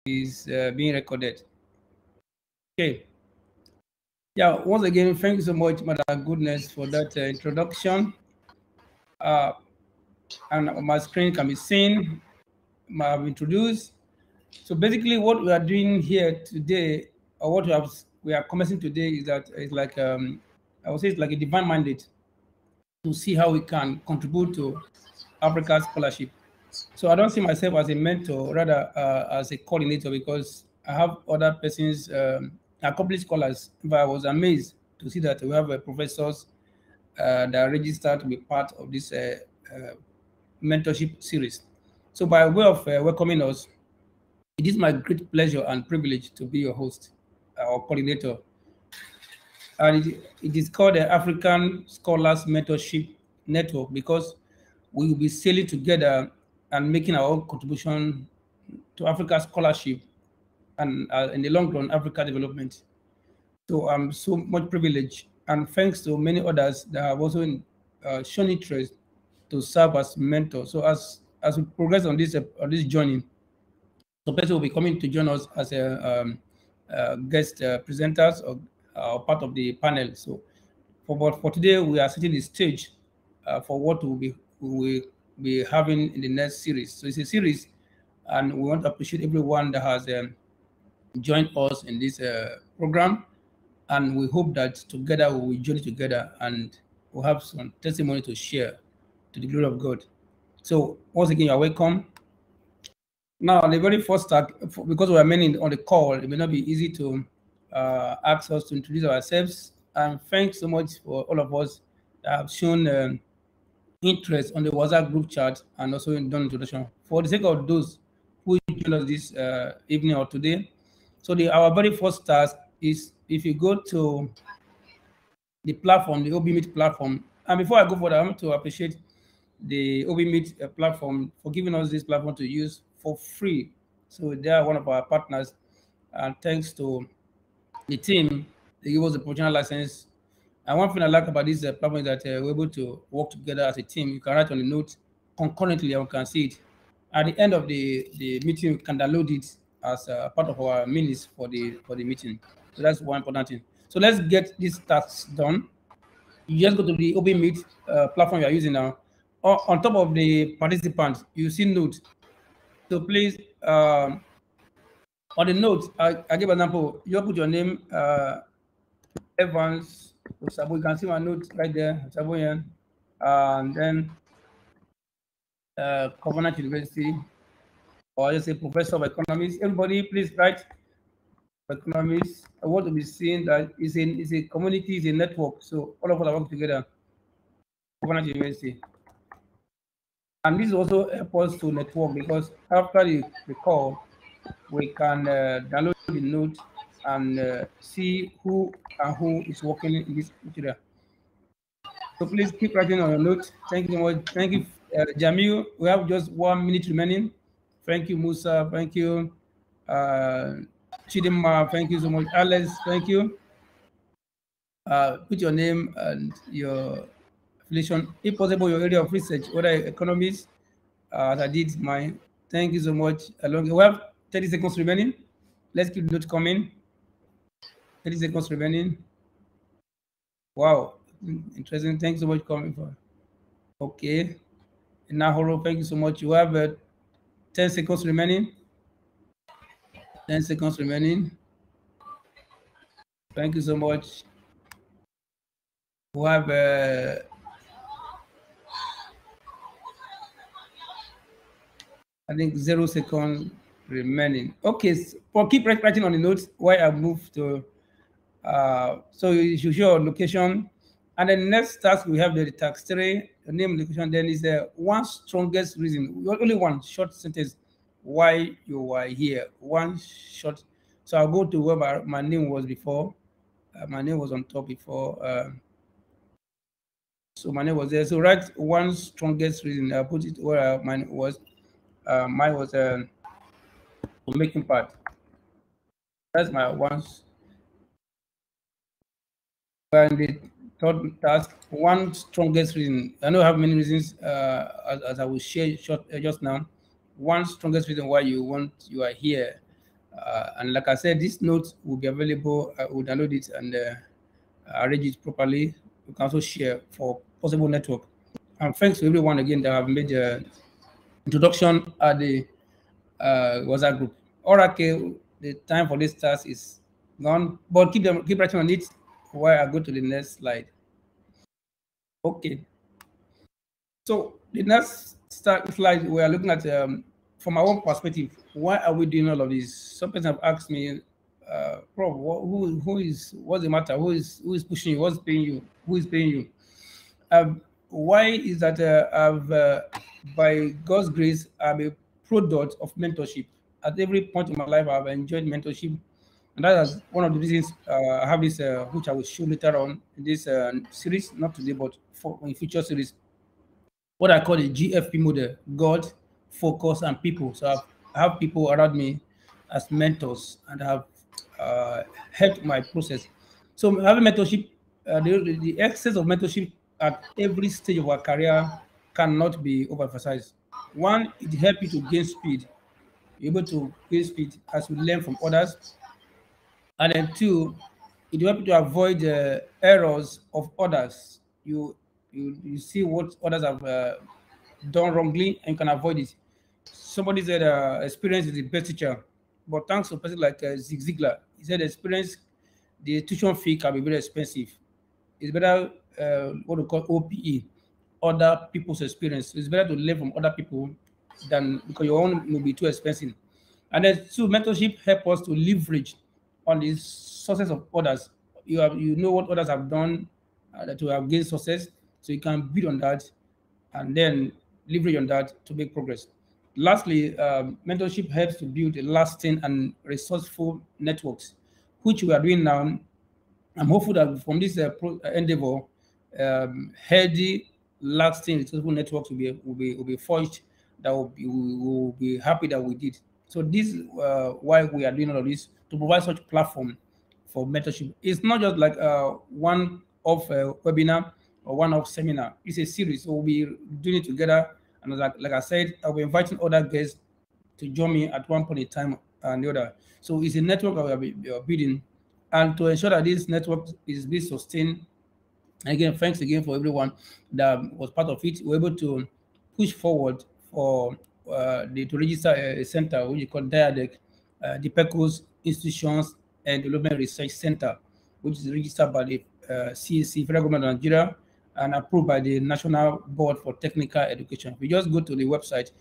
is being recorded. Okay. Yeah, once again, thank you so much, Madam Goodness, for that introduction. And on my screen can be seen, I've introduced. So basically what we are doing here today, or what we are commencing today, is that it's like, I would say it's like a divine mandate to see how we can contribute to Africa's scholarship. So I don't see myself as a mentor, rather as a coordinator, because I have other persons, accomplished scholars. But I was amazed to see that we have professors that are registered to be part of this mentorship series. So by way of welcoming us, it is my great pleasure and privilege to be your host or coordinator. And it is called the African Scholars Mentorship Network, because we will be sailing together and making our own contribution to Africa scholarship and in the long run, Africa development. So I'm so much privileged, and thanks to many others that have also shown interest to serve as mentors. So as we progress on this journey, so person will be coming to join us as a guest presenters or part of the panel. So for today, we are setting the stage for what we will be having in the next series. So it's a series, and we want to appreciate everyone that has joined us in this program, and we hope that together we will journey together and we'll have some testimony to share to the glory of God. So once again, you are welcome. Now, the very first start, because we are many on the call, it may not be easy to ask us to introduce ourselves. And thanks so much for all of us that have shown interest on the WhatsApp group chat and also in done introduction. For the sake of those who join us this evening or today, so our very first task is, if you go to the platform, the OB Meet platform, and before I go for that, I want to appreciate the OB Meet platform for giving us this platform to use for free. So they are one of our partners, and thanks to the team, they give us a professional license. And one thing I like about this platform is that we're able to work together as a team. You can write on the note concurrently, and we can see it. At the end of the meeting, we can download it as part of our minutes for the meeting. So that's one important thing. So let's get this task done. You just go to the OB Meet platform you are using now. On top of the participants, you see note. So please, on the note, I give an example. You put your name, Evans Osabuohien. You can see my note right there, Osabuohien, and then Covenant University, or just say Professor of Economics. Everybody, please write economics. I want to be seen that it's a community, it's a network. So all of us are working together. Covenant University. And this also helps us to network, because after the call, we can download the note and see who is working in this area. So please keep writing on your note. Thank you so much. Thank you, Jamil. We have just 1 minute remaining. Thank you, Musa. Thank you, Chidima. Thank you so much, Alex. Thank you. Put your name and your affiliation, if possible, your area of research, whether economics, as I did mine. Thank you so much. We have 30 seconds remaining. Let's keep the notes coming. 30 seconds remaining. Wow, interesting. Thanks so much for coming for. Okay. Nahoro, thank you so much. You have 10 seconds remaining. 10 seconds remaining. Thank you so much. We have I think 0 seconds remaining. Okay, so keep writing on the notes while I move to. So you should show your location, and then next task we have the task 3, the name, location. Then is the one strongest reason, only one short sentence why you are here. One short. So I'll go to where my name was before. My name was on top before. So my name was there. So write one strongest reason. I'll put it where mine was. Mine was making part. That's my once. And the third task, one strongest reason. I know I have many reasons, as I will share short just now. One strongest reason why you are here. And like I said, this note will be available. I will download it and arrange it properly. You can also share for possible network. And thanks to everyone again that have made the introduction at the WhatsApp group. All right, okay, the time for this task is gone, but keep writing on it while I go to the next slide. Okay. So the next slide we are looking at from our own perspective. Why are we doing all of this? Some people have asked me, Prof, what's the matter? Who is pushing you? What's paying you? Who is paying you? Why is that? By God's grace, I'm a product of mentorship. At every point in my life, I've enjoyed mentorship, and that is one of the reasons I have this, which I will show later on in this series, not today, but in future series. What I call the GFP model: God, focus, and people. So I have people around me as mentors, and have helped my process. So having mentorship, the excess of mentorship at every stage of our career cannot be overemphasized. One, it helps you to gain speed. You're able to gain speed as you learn from others. And then two, it helps you to avoid the errors of others. You see what others have done wrongly, and you can avoid it. Somebody said experience is the best teacher, but thanks to a person like Zig Ziglar, he said experience, the tuition fee can be very expensive. It's better what we call OPE, other people's experience. It's better to learn from other people than because your own will be too expensive. And then two, mentorship help us to leverage on the success of others. You know what others have done to have gained success, so you can build on that and then leverage on that to make progress. Lastly, mentorship helps to build lasting and resourceful networks, which we are doing now. I'm hopeful that from this endeavor, healthy, lasting, resourceful networks will be forged. That we will be happy that we did. So this is why we are doing all of this, to provide such platform for mentorship. It's not just like one off webinar or one off seminar. It's a series. So we'll be doing it together. And like I said, I'll be inviting other guests to join me at one point in time and the other. So it's a network that we are building. And to ensure that this network is being sustained, again, thanks again for everyone that was part of it. We're able to push forward for to register a center, which is called DIaDeRC, DePECOS Institutions and Development Research Center, which is registered by the CAC, Federal Government of Nigeria, and approved by the National Board for Technical Education. If you just go to the website,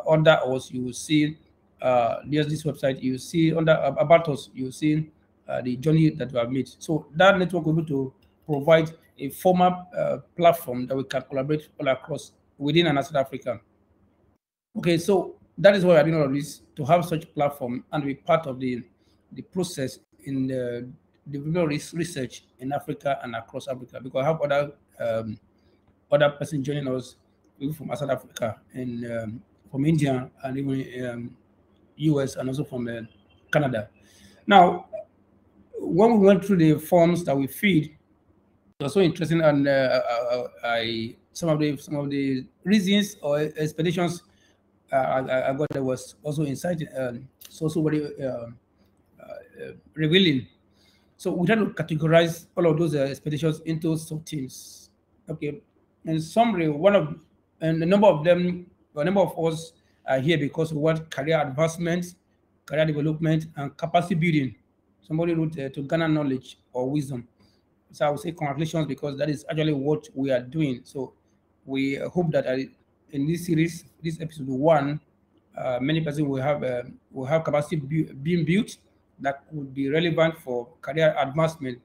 under us, you will see, there's this website, you see under about us, you will see the journey that we have made. So that network will be able to provide a formal platform that we can collaborate all across within and outside Africa. Okay, so that is why we're doing all of this, to have such platform and be part of the process in the development research in Africa and across Africa, because I have other persons joining us from outside Africa and from India and even US and also from Canada. Now, when we went through the forms that we feed, it was so interesting, and some of the reasons or expectations I got that was also inciting, so very revealing. So we try to categorize all of those expectations into sub-teams. Okay, in summary, a number of us are here because we want career advancement, career development, and capacity building. Somebody wrote to garner knowledge or wisdom. So I would say congratulations, because that is actually what we are doing. So we hope that in this series, this episode 1, many persons will have capacity being built that would be relevant for career advancement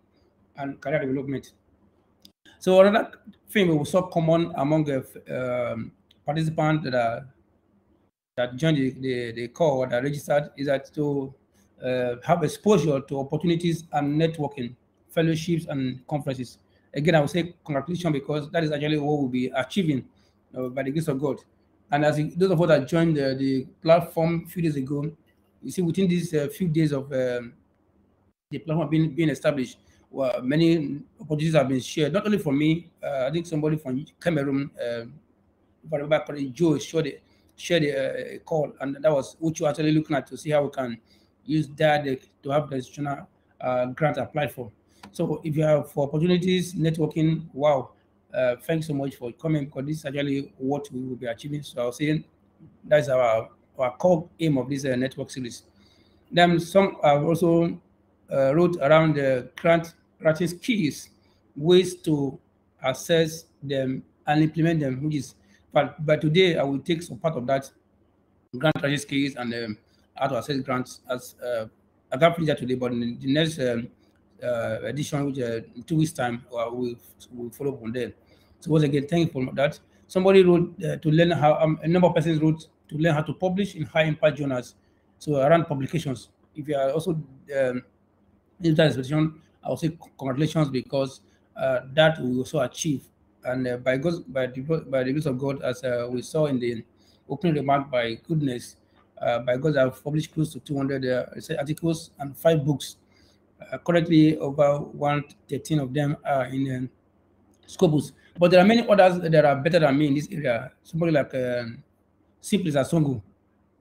and career development. So another thing we saw common among the participants that joined the call, that registered, is that to have exposure to opportunities and networking, fellowships, and conferences. Again, I would say congratulations, because that is actually what we'll be achieving by the grace of God. And as those of us that joined the platform a few days ago, you see within these few days of the platform being established, well, many opportunities have been shared, not only from me. I think somebody from Cameroon, if I remember correctly, Joe shared a call, and that was what you're actually looking at to see how we can use DIaDeRC to have the institutional grant applied for. So if you have for opportunities, networking, wow, thanks so much for coming, because this is actually what we will be achieving. So I was saying that's our core aim of this network series. Then some also wrote around the grant writing skills, ways to assess them and implement them, which is, but today I will take some part of that grant writing skills and how to assess grants as I can't finish that today, but in the next edition, which in 2 weeks' time, we'll follow up on there. So once again, thank you for that. Somebody wrote to learn how, a number of persons wrote to learn how to publish in high impact journals. So around publications, if you are also in that institution, I will say congratulations, because that we also achieve. And by the grace of God, as we saw in the opening remark, by goodness, by God, I've published close to 200 articles and 5 books. Currently, over 113 of them are in Scopus. But there are many others that are better than me in this area. Somebody like Simply Zasongo,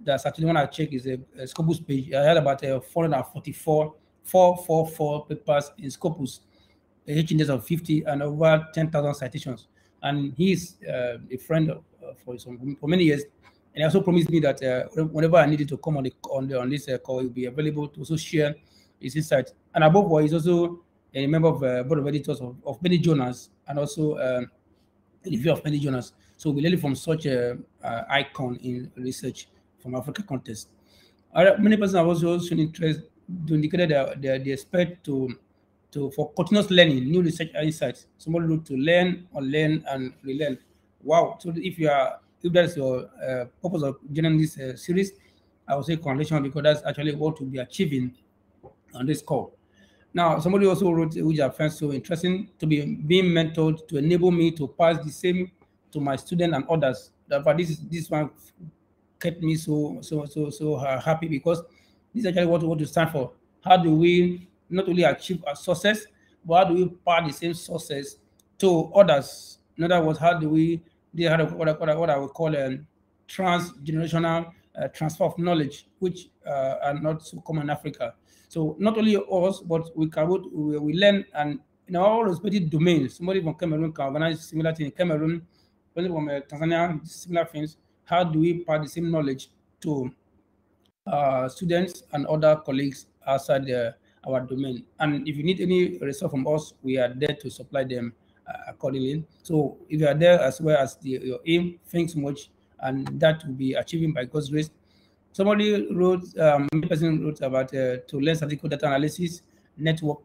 that's actually when I check is a Scopus page. I had about 444 papers in Scopus, a index of 50 and over 10,000 citations. And he's a friend for many years. And he also promised me that whenever I needed to come on this call, he'll be available to also share his insight. And above all, he's also a member of board of editors of many journals, and also a review of many journals. So we learn from such an icon in research from Africa context. Many persons have also shown interest to indicate that they expect for continuous learning, new research insights. Somebody look to learn, unlearn, and relearn. Wow! So if that's your purpose of joining this series, I would say congratulations, because that's actually what we'll be achieving on this call. Now, somebody also wrote, which I found so interesting, to be being mentored to enable me to pass the same to my students and others. But this one kept me so happy, because this is actually what we want to stand for. How do we not only achieve our success, but how do we pass the same success to others? In other words, how do we what I would call a transgenerational transfer of knowledge, which are not so common in Africa. So not only us, but we learn, and in all respective domains. Somebody from Cameroon can organize similar things in Cameroon, somebody from Tanzania, similar things. How do we pass the same knowledge to students and other colleagues outside our domain? And if you need any resource from us, we are there to supply them accordingly. So if you are there as well as your aim, thanks so much, and that will be achieving by God's grace. Somebody wrote, many person wrote about to learn statistical data analysis, network,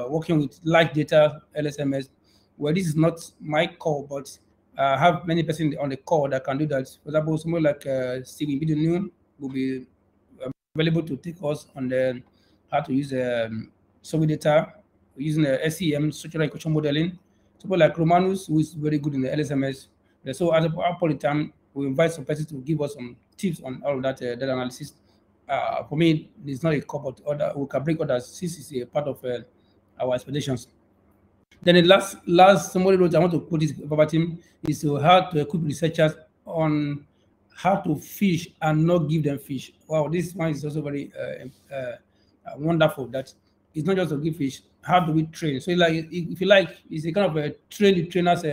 working with large data, LSMS. Well, this is not my call, but I have many persons on the call that can do that. For example, someone like Stephen Bidonu will be available to take us on how to use survey data using SEM, structural equation modeling. Someone like Romanus, who is very good in the LSMS. So at a point in time, we invite some persons to give us some tips on all of that data analysis. For me, it's not a call, but we can bring others since it's a part of our expectations. Then the last somebody wrote, I want to put this verbatim, is how to equip researchers on how to fish and not give them fish. Wow, this one is also very wonderful. That it's not just to give fish. How do we train? So, like, if you like, it's a kind of a trainers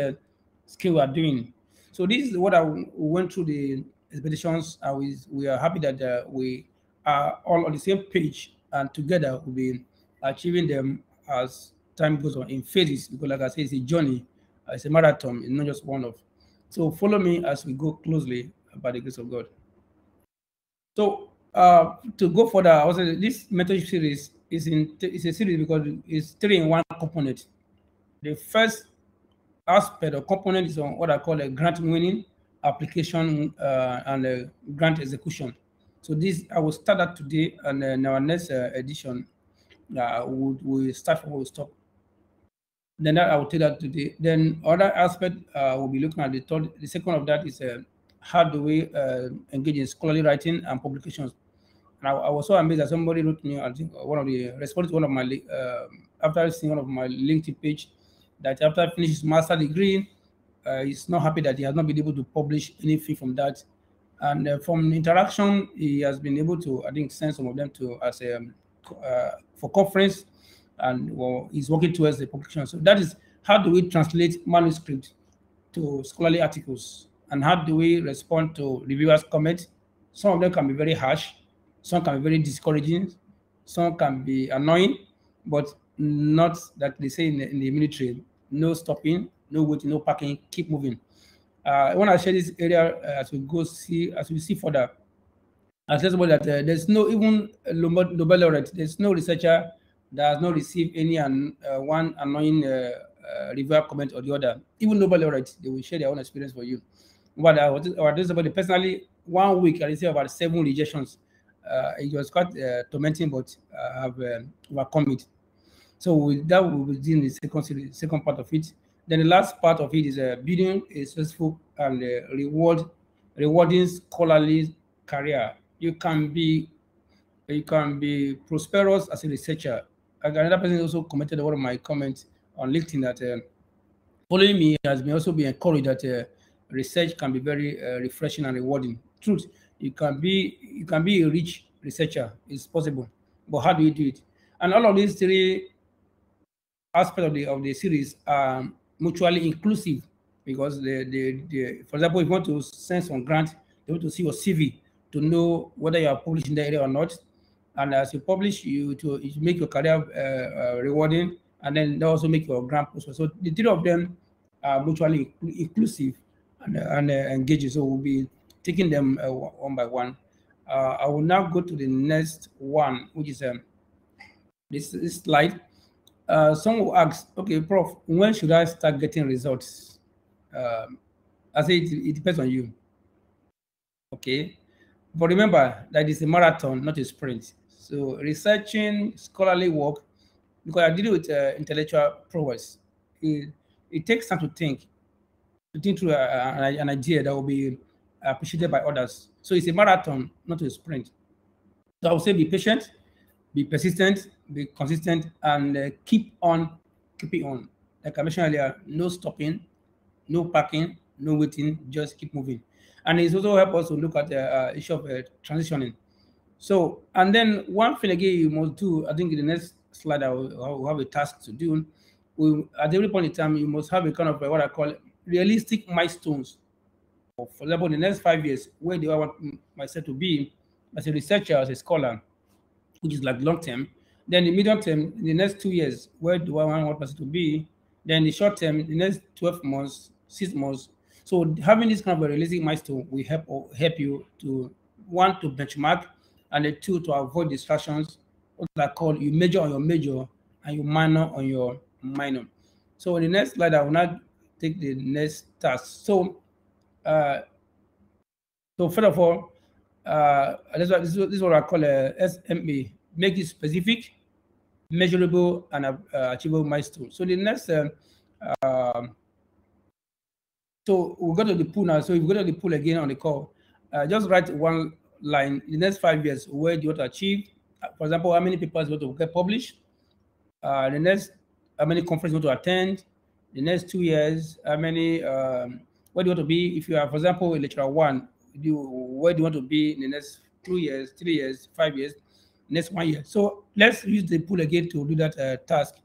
skill we are doing. So this is what I went through the expeditions. We are happy that we are all on the same page, and together we'll be achieving them as time goes on in phases. Because, like I said, it's a journey, it's a marathon. It's not just one of. So follow me as we go closely by the grace of God. So to go further, I was saying this mentorship series is a series because it's 3-in-1 component. The first aspect or component is on what I call a grant winning, application, and grant execution. So this I will start that today, and in our next edition, we'll start from where we stop. Then I will take that today. Then other aspect we'll be looking at the second of that is how do we engage in scholarly writing and publications. And I was so amazed that somebody wrote me, I think one of the responded to one of my after seeing one of my LinkedIn page, that after finishing his master's degree, he's not happy that he has not been able to publish anything from that. And from interaction, he has been able to, I think, send some of them to as a for conference, and well, he's working towards the publication. So that is how do we translate manuscript to scholarly articles, and how do we respond to reviewers' comments? Some of them can be very harsh, some can be very discouraging, some can be annoying, but not that they say in the military, no stopping, no waiting, no parking, keep moving. I want to share this area as we see further. As somebody that there's no even Nobel laureate, there's no researcher that has not received any one annoying reviewer comment or the other. Even Nobel laureates, they will share their own experience for you. But I was somebody personally, 1 week I received about 7 rejections. It was quite tormenting, but I have overcome it. So with that, we will do the second part of it. Then the last part of it is building a successful and rewarding scholarly career. You can be prosperous as a researcher. Another person also commented one of my comments on LinkedIn that following me has been also been encouraged that research can be very refreshing and rewarding. Truth, you can be a rich researcher. It's possible, but how do you do it? And all of these three aspects of the series are mutually inclusive, because for example, if you want to send some grant, they want to see your CV to know whether you are published in the area or not. And as you publish, you make your career rewarding, and then they also make your grant possible. So the three of them are mutually inclusive and engaging. So we'll be taking them one by one. I will now go to the next one, which is this slide. Someone will ask, okay, Prof, when should I start getting results? I say it depends on you. Okay. But remember that it's a marathon, not a sprint. So researching scholarly work, because I deal with intellectual prowess, it takes time to think through an idea that will be appreciated by others. So it's a marathon, not a sprint. So I would say be patient, be persistent, be consistent, and keep on keeping on. Like I mentioned earlier, no stopping, no parking, no waiting, just keep moving. And it's also help us to look at the issue of transitioning. So, and then one thing again you must do, I think in the next slide I will have a task to do. At every point in time, you must have a kind of what I call realistic milestones. For example, in the next 5 years, where do I want myself to be as a researcher, as a scholar, which is like long term. Then the medium term, in the next 2 years, where do I want one person to be? Then the short term, the next 12 months, 6 months. So having this kind of a realistic milestone will help you to, one, to benchmark, and the two, to avoid distractions. What I call you major on your major and you minor on your minor. So in the next slide, I will now take the next task. So first of all, this is what I call a SMA. Make it specific, measurable, and achievable milestone. So the next, so we'll go to the pool now. So if we go to the pool again on the call, just write one line. In the next 5 years, where do you want to achieve? For example, how many papers you want to get published? The next, how many conferences you want to attend? The next 2 years, how many? Where do you want to be? If you are, for example, a lecturer one, where do you want to be in the next 2 years, 3 years, 5 years, next 1 year? So let's use the pool again to do that task.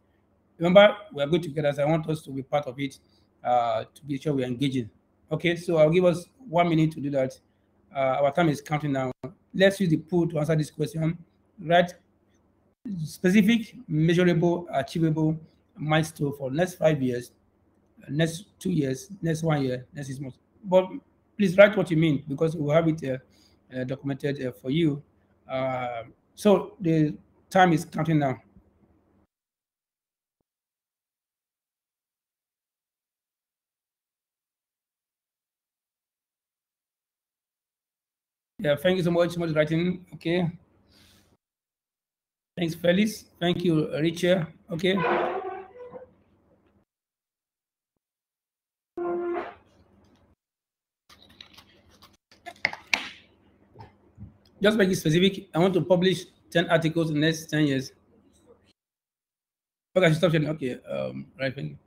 Remember, we are going together, so I want us to be part of it to be sure we are engaging. Okay, so I'll give us 1 minute to do that. Our time is counting now. Let's use the pool to answer this question. Write specific, measurable, achievable milestone for next 5 years, next 2 years, next 1 year, next 6 months. But please write what you mean, because we'll have it documented for you. So the time is counting now. Yeah, thank you so much for writing. Okay. Thanks, Felix. Thank you, Richard. Okay. Just make it specific. I want to publish 10 articles in the next 10 years. Okay, I should stop sharing. Okay. Right. Thank you.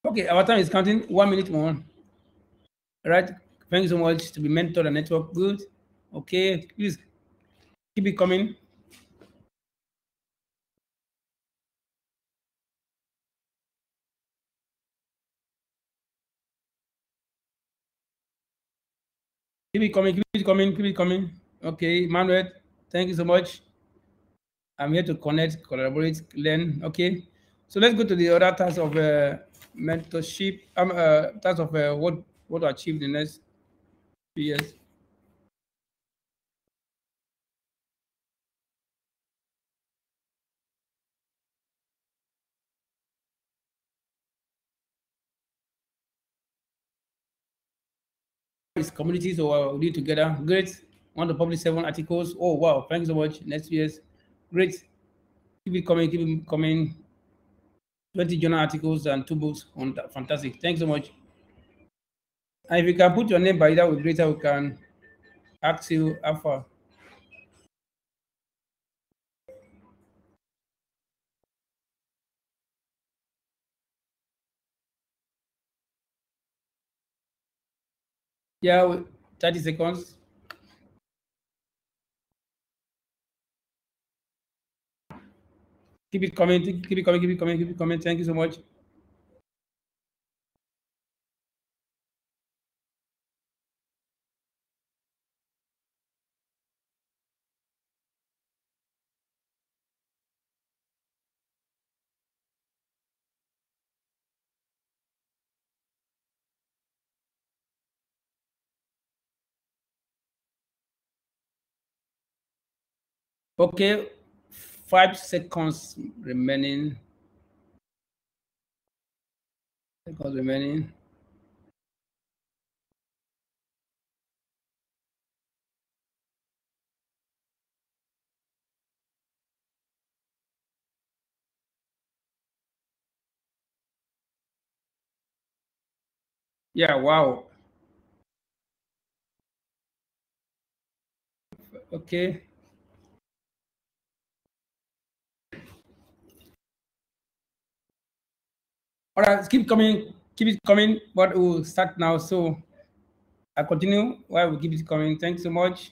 Okay, our time is counting. 1 minute more. All right. Thank you so much to be mentored and network. Good. Okay. Please keep it coming. Keep it coming. Keep it coming. Keep it coming. Okay, Manuel. Thank you so much. I'm here to connect, collaborate, learn. Okay. So let's go to the other task of mentorship. Task of what to achieve in the next few years. It's community, so we do together. Great. Want to publish 7 articles. Oh wow! Thank you so much. Next year's great. Keep it coming. Keep it coming. 20 journal articles and 2 books. Fantastic. Thanks so much. And if you can put your name by that, with greater, we can ask you Alpha. Yeah, 30 seconds. Keep it coming. Keep it coming. Keep it coming. Keep it coming. Thank you so much. Okay, 5 seconds remaining. Seconds remaining. Yeah, wow. Okay. All right, keep coming. Keep it coming. But we'll start now. So I continue while we keep it coming. Thanks so much.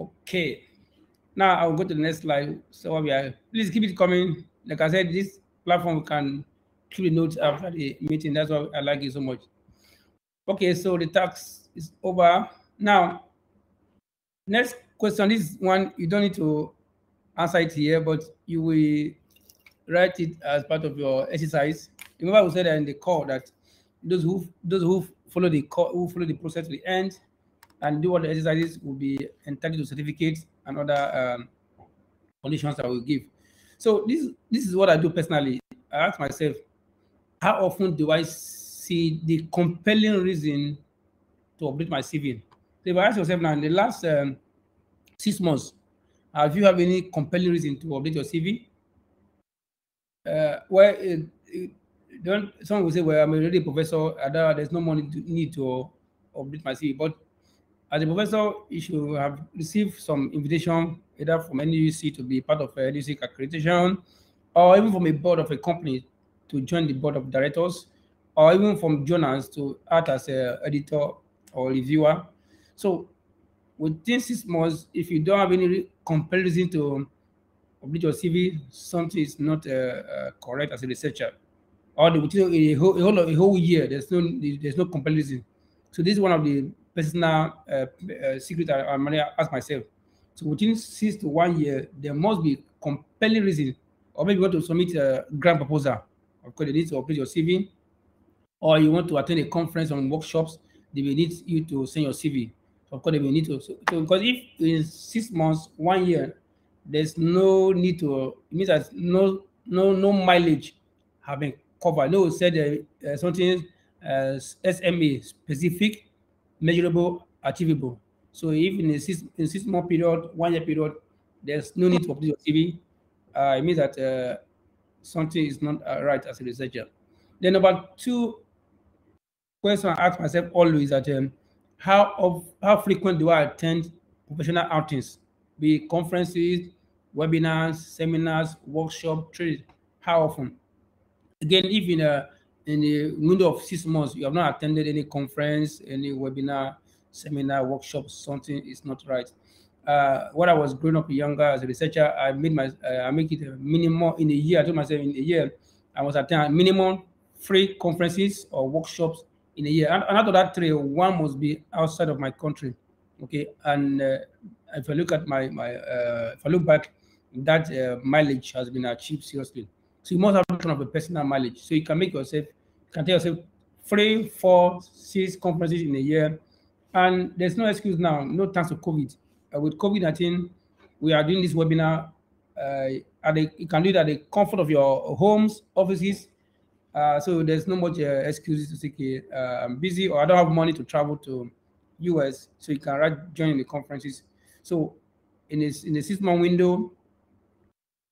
Okay. Now I'll go to the next slide. So we are, please keep it coming. Like I said, this platform can keep the notes after the meeting. That's why I like it so much. Okay, so the task is over. Now, next question. This one you don't need to answer it here, but you will write it as part of your exercise. Remember, we said that in the call that those who follow the call, who follow the process to the end and do all the exercises will be entitled to certificates and other conditions I will give. So this is what I do personally. I ask myself, how often do I see the compelling reason to update my CV? So if I ask yourself now, in the last 6 months, have you have any compelling reason to update your CV? Well, don't someone will say, well, I'm already a professor. There's no money to need to update my CV. But as a professor, you should have received some invitation either from NUC to be part of a NUC accreditation, or even from a board of a company to join the board of directors, or even from journals to act as an editor or reviewer. So within 6 months, if you don't have any compelling reason to update your CV, something is not correct as a researcher. Or within a whole year, there's no comparison. So this is one of the personal secret I might ask myself. So within 6 to 1 year, there must be compelling reason, or maybe you want to submit a grant proposal. Of course, they need to update your CV, or you want to attend a conference or workshops, they will need you to send your CV. Of course, they will need to. So because if in 6 months, 1 year, there's no need to, it means that no mileage have been covered. No, said something SMA specific, measurable, achievable. So if in a 6 month period, 1 year period, there's no need to update your CV, it means that something is not right as a researcher. Then number two question I ask myself always that how frequent do I attend professional outings, be it conferences, webinars, seminars, workshop, trades? How often? Again, if in a window of 6 months you have not attended any conference, any webinar, seminar, workshop, something is not right. When I was growing up younger as a researcher, I make it a minimum in a year. I told myself in a year I must attend minimum 3 conferences or workshops in a year. And out of that 3, 1 must be outside of my country. Okay, and if I look at if I look back, that mileage has been achieved seriously. So you must have kind of a personal mileage. So you can make yourself, you can tell yourself 3, 4, 6 conferences in a year, and there's no excuse now. No thanks to COVID. With COVID-19, we are doing this webinar. You can do it at the comfort of your homes, offices. So there's no much excuses to say, I'm busy or I don't have money to travel to US. So you can join the conferences. So in a 6-month window,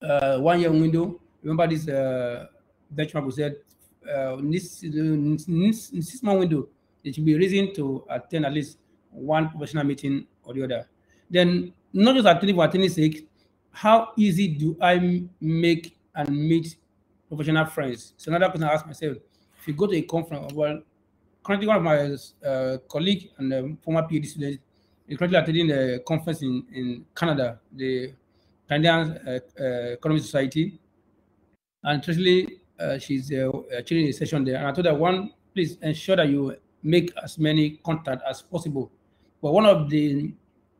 1-year window, remember this benchmark we said, in this 6-month window, it should be reason to attend at least 1 professional meeting or the other. Then not just attending for attending sake, how easy do I make and meet professional friends? So another question I ask myself, if you go to a conference, well, currently one of my colleague and former PhD student is currently attending a conference in Canada, the Canadian Economic Society, and actually she's chairing a session there. And I told her, please ensure that you make as many contacts as possible. But one of the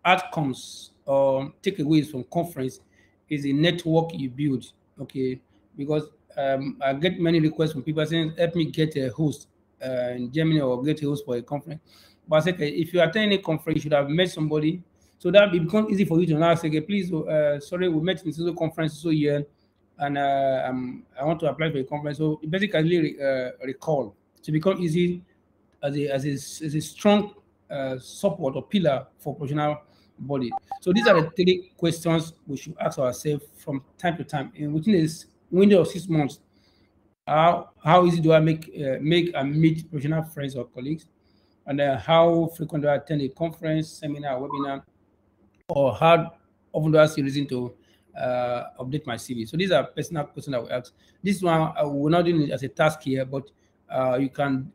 outcomes or takeaways from conference is the network you build. Okay, because I get many requests from people saying, help me get a host in Germany or get a host for a conference. But I said, okay, if you attend a conference, you should have met somebody, so that it becomes easy for you to now say, okay, please, sorry, we met in this conference so year, and I want to apply for a conference. So it basically recall to become easy as a strong support or pillar for professional body. So these are the 3 questions we should ask ourselves from time to time. And within this window of 6 months, how easy do I make and meet professional friends or colleagues? And how frequent do I attend a conference, seminar, webinar, or how often do I see reason to update my CV? So these are personal questions I will ask. This one I will not do it as a task here, but you can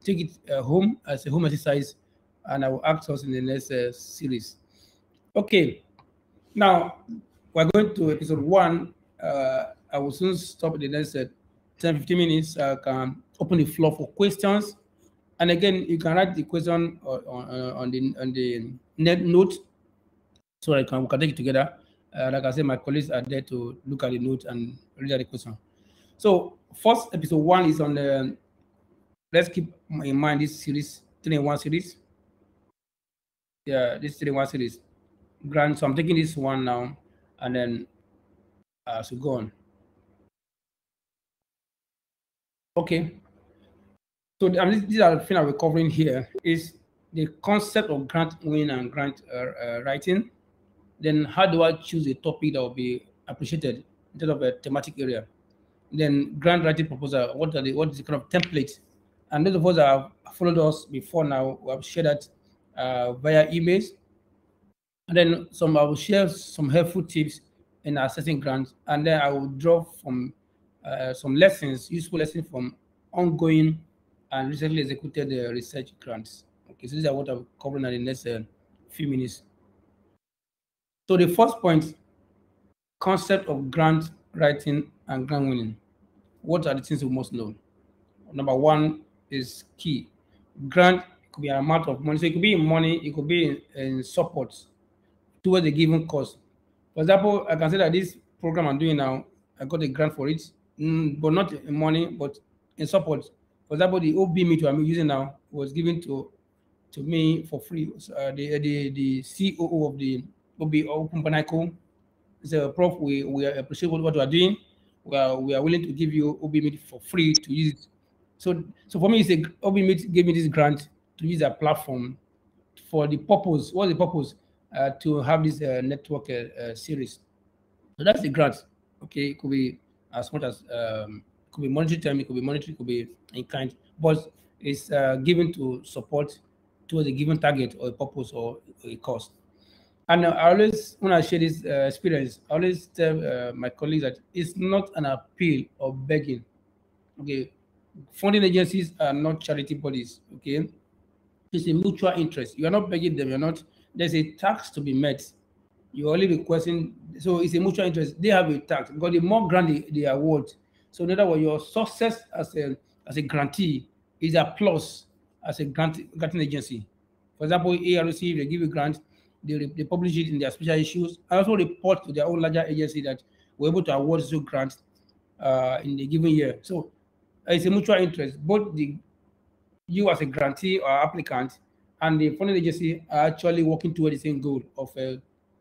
take it home as a home exercise, and I will ask us in the next series. Okay, now we're going to episode 1. I will soon stop in the next 10-15 minutes. I can open the floor for questions, and again, you can write the question on the note, so we can take it together. Like I said, my colleagues are there to look at the note and read out the question. So first, episode 1 is on the, let's keep in mind this series, 3-in-1 series. Yeah, this 3-in-1 series. Grant, so I'm taking this one now, and then so go on. Okay. So these are the things that we're covering here is the concept of grant winning and grant writing. Then how do I choose a topic that will be appreciated in terms of a thematic area? Then grant writing proposal, what is the kind of template? And those of us that have followed us before now, we have shared that via emails. And then I will share some helpful tips in assessing grants, and then I will draw from some useful lessons from ongoing and recently executed research grants. Okay, so these are what I'll cover in the next few minutes. So the first point, concept of grant writing and grant winning. What are the things we must know? Number 1 is key. Grant could be an amount of money. So it could be in money, it could be in support towards a given cause. For example, I can say that this program I'm doing now, I got a grant for it, but not in money, but in support. For example, the OB meter I'm using now was given to me for free. The COO of the OB Open Panaco is a prof. We appreciate what we are doing. We are willing to give you OB meter for free to use it. So for me, it's OB meter gave me this grant to use a platform for the purpose. What's the purpose? To have this network series. So that's the grant. Okay, it could be as much as could be monetary term, it could be monetary, it could be in kind, but it's given to support towards a given target or a purpose or a cause. And I always, when I share this experience, I always tell my colleagues that it's not an appeal or begging. Okay, funding agencies are not charity bodies. Okay, it's a mutual interest. You are not begging them. You're not. There's a tax to be met. You're only requesting. So it's a mutual interest. They have a tax because the more grant they award. So in other words, your success as a grantee is a plus as a granting agency. For example, ARC, if they give a grant, they publish it in their special issues and also report to their own larger agency that we're able to award so grants in the given year. So it's a mutual interest. Both you as a grantee or applicant and the funding agency are actually working toward the same goal of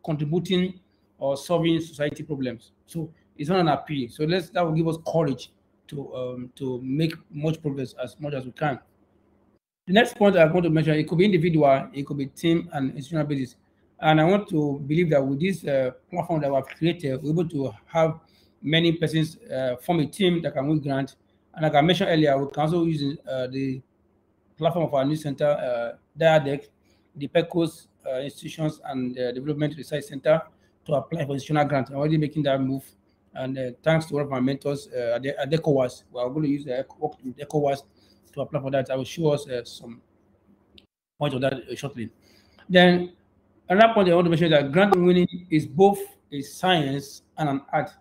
contributing or solving society problems. So it's not an appeal. So that will give us courage to make much progress as much as we can. The next point I want to mention, it could be individual, it could be team and institutional basis. And I want to believe that with this platform that we have created, we're able to have many persons form a team that can win grant. And like I mentioned earlier, we can also use the platform of our new center, DIaDeRC, the DePECOS institutions and development research center to apply for institutional grant. I'm already making that move. And thanks to one of my mentors at DePECOS, we are going to use the work with DePECOS to apply for that. I will show us some points of that shortly. Then another point I want to mention is that grant winning is both a science and an art.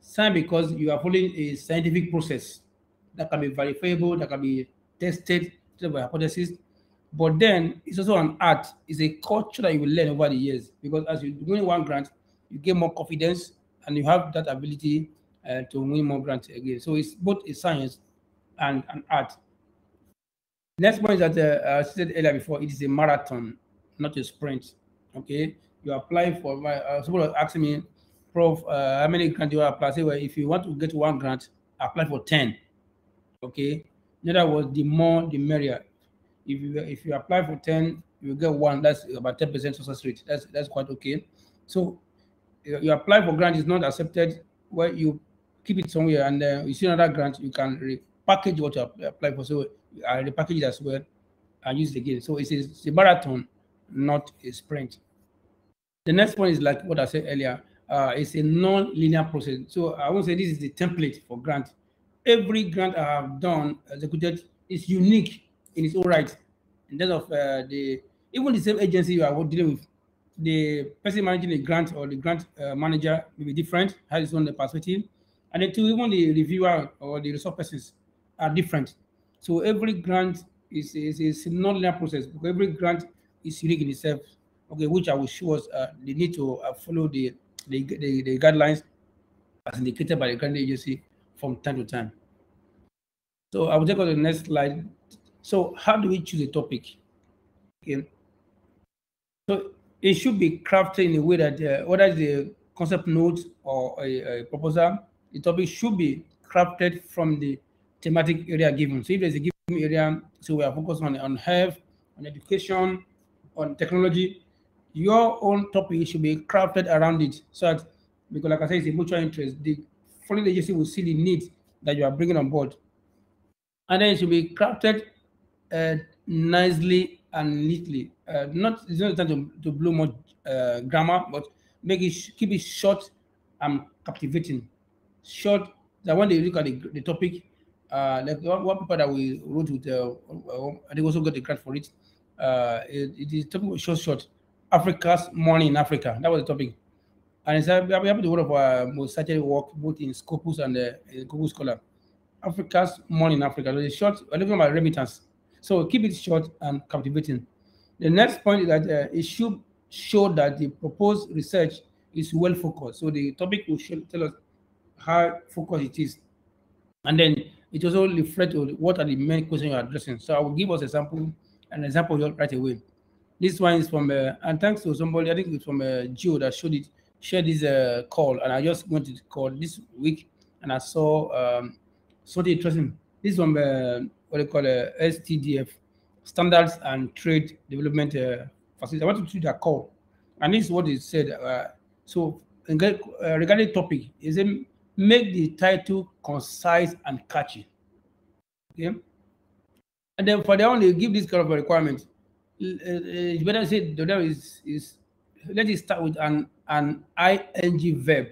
Science because you are following a scientific process that can be verifiable, that can be tested by hypothesis. But then it's also an art. It's a culture that you will learn over the years because as you win one grant, you get more confidence and you have that ability to win more grants again. So it's both a science and an art. Next point is that I said earlier before, it is a marathon, not a sprint. Okay, you apply for someone asking me, Prof, how many grants do you apply? I say, well, if you want to get one grant, apply for 10. Okay, in other words, the more the merrier. If you apply for 10, you get one. That's about 10% success rate. That's quite okay. So you apply for grant is not accepted. Well, you keep it somewhere, and you see another grant, you can repackage what you apply for. So I repackage it as well and use it again. So it's a marathon, not a sprint. The next one is like what I said earlier. It's a non-linear process. So I won't say this is the template for grant. Every grant I have done, executed, is unique in its own right. In terms of even the same agency you are dealing with, the person managing the grant or the grant manager may be different, has its own perspective. And then even the reviewer or the resource persons are different. So every grant is a non-linear process because every grant is unique in itself. Okay, which I will show us the need to follow the guidelines as indicated by the grant agency from time to time. So I will take on the next slide. So how do we choose a topic? Okay. So it should be crafted in a way that whether it's a concept note or a proposal, the topic should be crafted from the thematic area given. So if there's a given area, so we are focused on health, on education, on technology, your own topic should be crafted around it. So that, because like I said, it's a mutual interest. The funding agency will see the need that you are bringing on board. And then it should be crafted nicely and neatly. It's not time to blow more grammar, but keep it short and captivating. Short, that when they look at the topic, like one paper that we wrote with, I think also got the grant for it. The topic was short. Africa's morning in Africa. That was the topic. And it's we to one of our most cited work, both in Scopus and in Google Scholar. Africa's morning in Africa. So it's short, we're looking at remittance. So keep it short and captivating. The next point is that it should show that the proposed research is well focused. So the topic will tell us how focused it is. And then it also reflects what are the main questions you're addressing. So I will give us an example right away. This one is from, and thanks to somebody, I think it's from Gio that shared this call. And I just went to the call this week and I saw something interesting. This is from what they call STDF, Standards and Trade Development Facility. I want to do that call. And this is what it said. So regarding the topic, is it make the title concise and catchy. Okay. And then for that one, they give this kind of a requirement. It's better to say let it start with an ing verb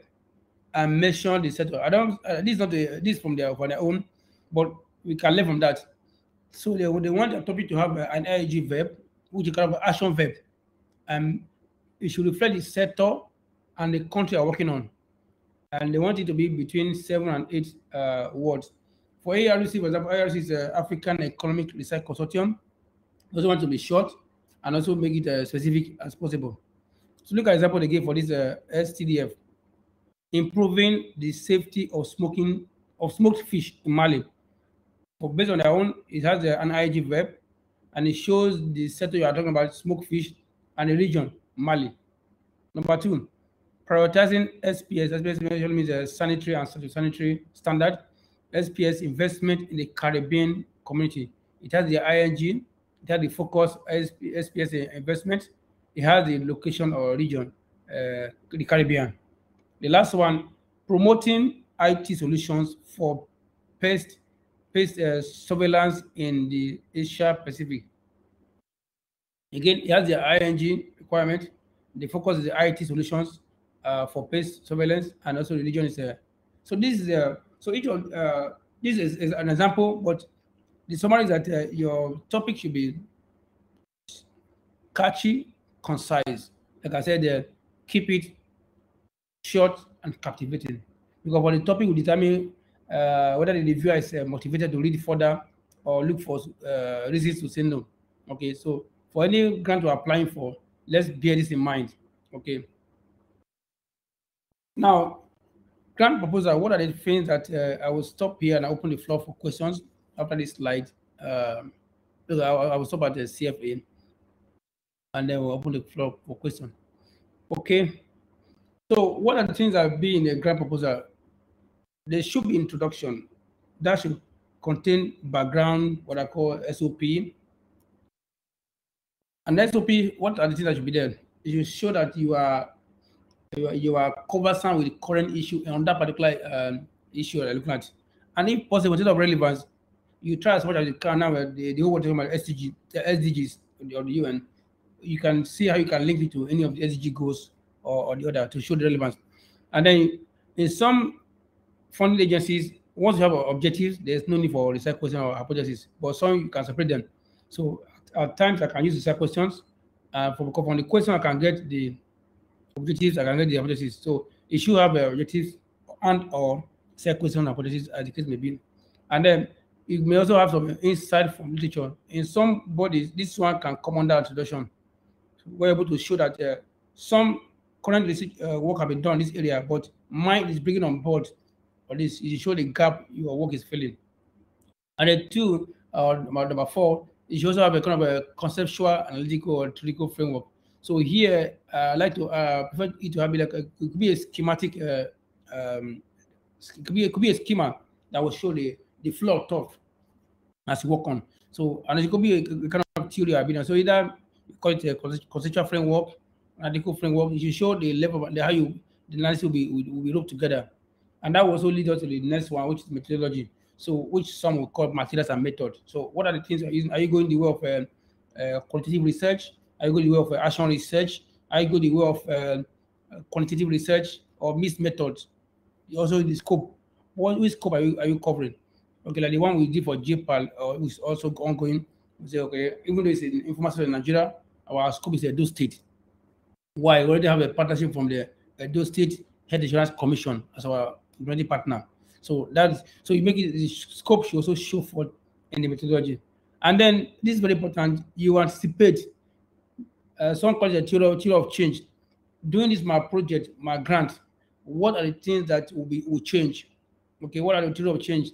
and mention the setup. I don't. This is not this is from their own, but we can learn from that. So they want the topic to have an IAG verb, which is kind of an action verb. It should reflect the sector and the country are working on. And they want it to be between 7 and 8 words. For ARC, for example, ARC is African Economic Research Consortium. They also want to be short and also make it as specific as possible. So look at the example they gave for this STDF. Improving the safety of smoked fish in Mali. So based on their own, it has an IAG verb, and it shows the sector you are talking about, smoked fish, and the region, Mali. Number 2, prioritizing SPS. SPS means sanitary and sanitary standard. SPS investment in the Caribbean community. It has the ING, it has the focus SPS investment. It has the location or region, the Caribbean. The last one, promoting IT solutions for pest surveillance in the Asia Pacific. Again, it has the ING requirement. The focus is the IT solutions for pest surveillance, and also the region is so this is so each of this is an example, but the summary is that your topic should be catchy, concise. Like I said, keep it short and captivating, because for the topic will determine whether the reviewer is motivated to read further or look for reasons to say no. Okay, so for any grant we're applying for, let's bear this in mind. Okay. Now, grant proposal, what are the things that I will stop here and I open the floor for questions after this slide. I will stop at the CFA and then we'll open the floor for questions. Okay. So what are the things that will be in the grant proposal? There should be introduction. That should contain background, what I call SOP. And SOP, what are the things that should be there? It should show that you are conversant with the current issue on that particular issue that you're looking at. And if possible, in terms of relevance, you try as much as you can now the whole talking about SDGs of the UN. You can see how you can link it to any of the SDG goals or the other to show the relevance. And then in some funding agencies, once you have objectives, there's no need for research question or hypothesis, but some you can separate them. So at times I can use research questions. From the question I can get the objectives, I can get the hypothesis. So it should have objectives and or research question hypothesis as the case may be. And then it may also have some insight from literature. In some bodies, this one can come under introduction. So we're able to show that some current research work have been done in this area, but mine is bringing on board or this. It shows the gap your work is filling. And then 2, number 4, it should also have a kind of a conceptual, analytical, or theoretical framework. So here, I like to prefer it to have like it could be a schematic, it could be a schema that will show the flow of thought as you work on. So, and it could be a kind of theory I've been on. So either you call it a conceptual framework, analytical framework. You should show the level of how the analysis will be roped together, and that will also lead us to the next one, which is methodology. So, which some will call materials and method. So, what are the things you're using? Are you going the way of quantitative research? Are you going the way of action research? Are you going the way of quantitative research or mixed methods? Also, the scope. Which scope are you covering? Okay, like the one we did for JPAL, which is also ongoing. We say, okay, even though it's in information in Nigeria, our scope is Edo State. Why? We already have a partnership from the Edo State Health Insurance Commission as our implementing partner. So you make it, the scope should also show for in the methodology. And then this is very important. You anticipate some call it a theory of change. Doing this my project, my grant, what are the things that will change? Okay, what are the theory of change?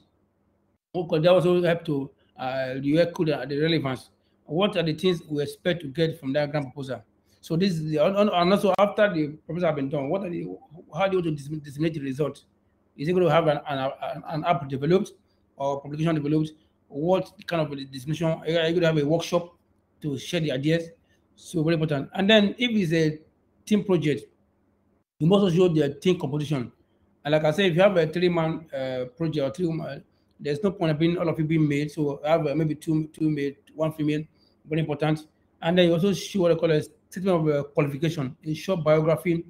Okay, that also help to echo the relevance. What are the things we expect to get from that grant proposal? So this is and also after the proposal have been done, how do you want to disseminate the result? Is it going to have an app developed or publication developed? What kind of dissemination? Are you going to have a workshop to share the ideas? So very important. And then if it's a team project, you must also show the team composition. And like I said, if you have a 3-man project or 3-man, there's no point in all of you being made. So I have maybe two male, 1 female, very important. And then you also show what I call a statement of qualification, a short biography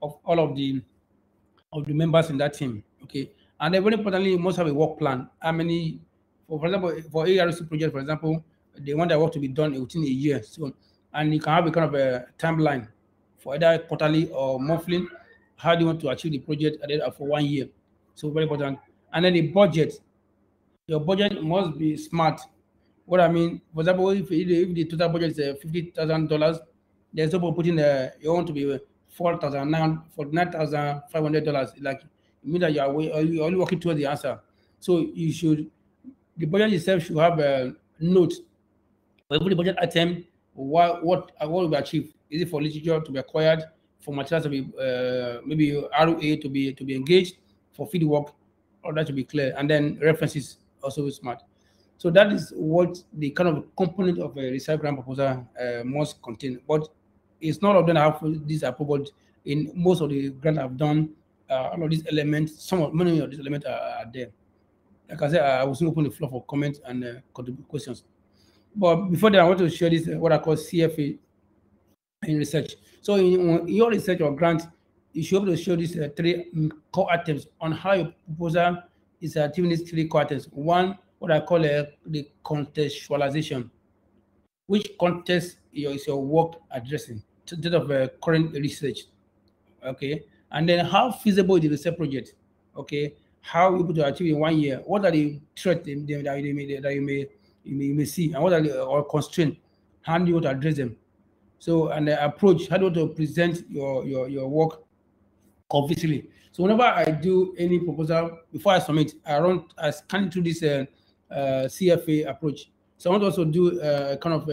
of all of the members in that team. Okay. And then very importantly, you must have a work plan. How many For example, for ARC project, for example, they want their work to be done within a year. So, and you can have a kind of a timeline for either quarterly or monthly. How do you want to achieve the project at the end of for 1 year? So very important. And then the budget. Your budget must be smart. What I mean, for example, if the total budget is $50,000, there's no point putting you want to be $49,500. Like it means that you're only working towards the answer. So you should, the budget itself should have a note for every budget item. What will be achieved? Is it for literature to be acquired, for materials to be maybe ROA to be engaged, for field work, or that to be clear, and then references also smart. So that is what the kind of component of a research grant proposal must contain. But it's not all of them have this approved. In most of the grants I've done, all of these elements, many of these elements are there. Like I said, I will soon open the floor for comments and questions. But before that, I want to share this what I call CFA in research. So in your research or grant, you should be able to show these three core items on how your proposal is achieving these three core items. One, what I call the contextualization. Which context is your work addressing instead of current research? Okay, and then how feasible is the research project? Okay, how able to achieve in 1 year? What are the threats that you may see, and what are the or constraints? How do you want to address them? So, and the approach, how do you want to present your work convincingly? So, whenever I do any proposal, before I submit, I scan through this CFA approach. So, I want to also do kind of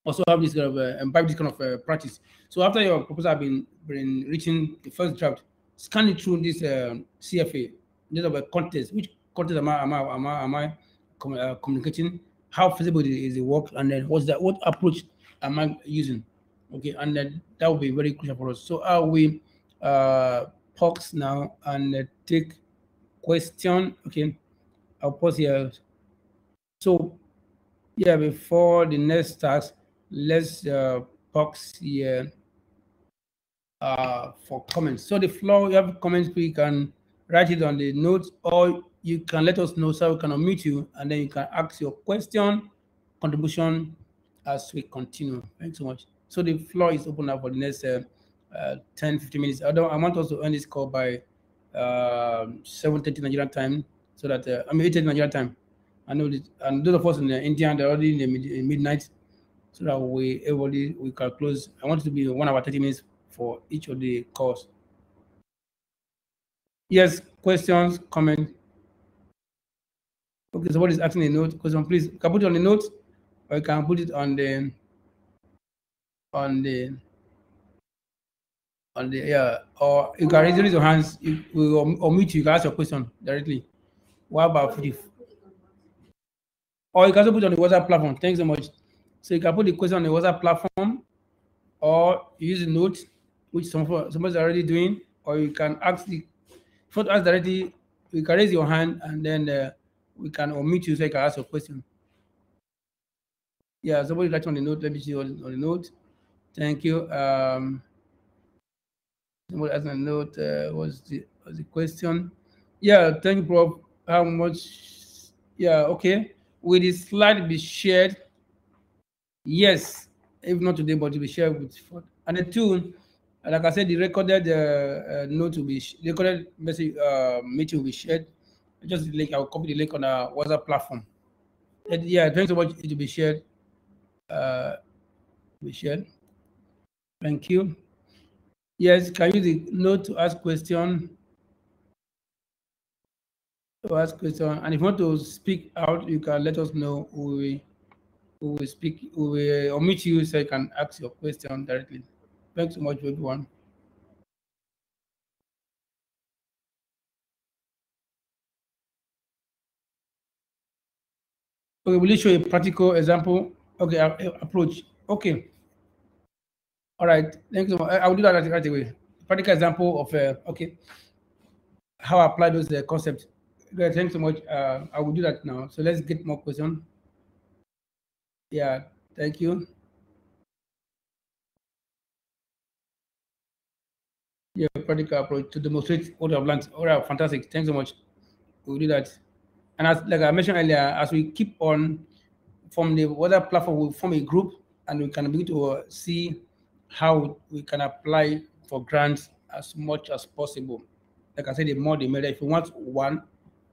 also have this kind of imbibe this kind of practice. So, after your proposal have been reaching the first draft, scan it through this CFA. This of a context. Which context am I communicating? How feasible is the work, and then what approach am I using? Okay, and then that will be very crucial for us. So I will pause now and take question. Okay, I'll pause here. So yeah, before the next task, let's pause here for comments. So the floor, you have comments, you can write it on the notes, or you can let us know so we can unmute you, and then you can ask your question, contribution as we continue. Thanks so much. So the floor is open now for the next 10-15 minutes. I want us to end this call by 7:30 Nigerian time, so that 8:30 Nigerian time. I know this, and those of us in India, they're already in midnight, so that we can close. I want it to be 1 hour 30 minutes for each of the calls. Yes, questions, comments. Okay, somebody is asking a note. Question, please. You can put it on the note, or you can put it on the yeah, or you can raise your hands. You will unmute you. You can ask your question directly. What about if? Or you can also put it on the WhatsApp platform. Thanks so much. So you can put the question on the WhatsApp platform, or use a note, which somebody's already doing, or you can ask directly. You can raise your hand, and then we can unmute you so you can ask your question. Yeah, somebody writing on the note. Let me see on the note. Thank you. Somebody asking a note. What's the question? Yeah, thank you, Prof. How much? Yeah, okay. Will the slide be shared? Yes, if not today, but it will be shared with. And the two, like I said, the recorded note will be recorded message meeting will be shared. Just the link. I'll copy the link on our WhatsApp platform. Yeah, thanks so much. It will be shared. Thank you. Yes, can you use the note to ask question? And if you want to speak out, you can let us know. We will speak. We will unmute you so you can ask your question directly. Thanks so much, everyone. Okay, will you show a practical example? Okay, approach. Okay. All right. Thank you so much. I will do that right away. Practical example of okay, how I apply those concepts. Okay, thanks so much. I will do that now. So let's get more questions. Yeah, thank you. Yeah, practical approach to demonstrate what I've learned. All right, fantastic. Thanks so much. We'll do that. And as like I mentioned earlier, as we keep on from the other platform, we form a group and we can begin to see how we can apply for grants as much as possible. Like I said, the more the merrier. If you want one,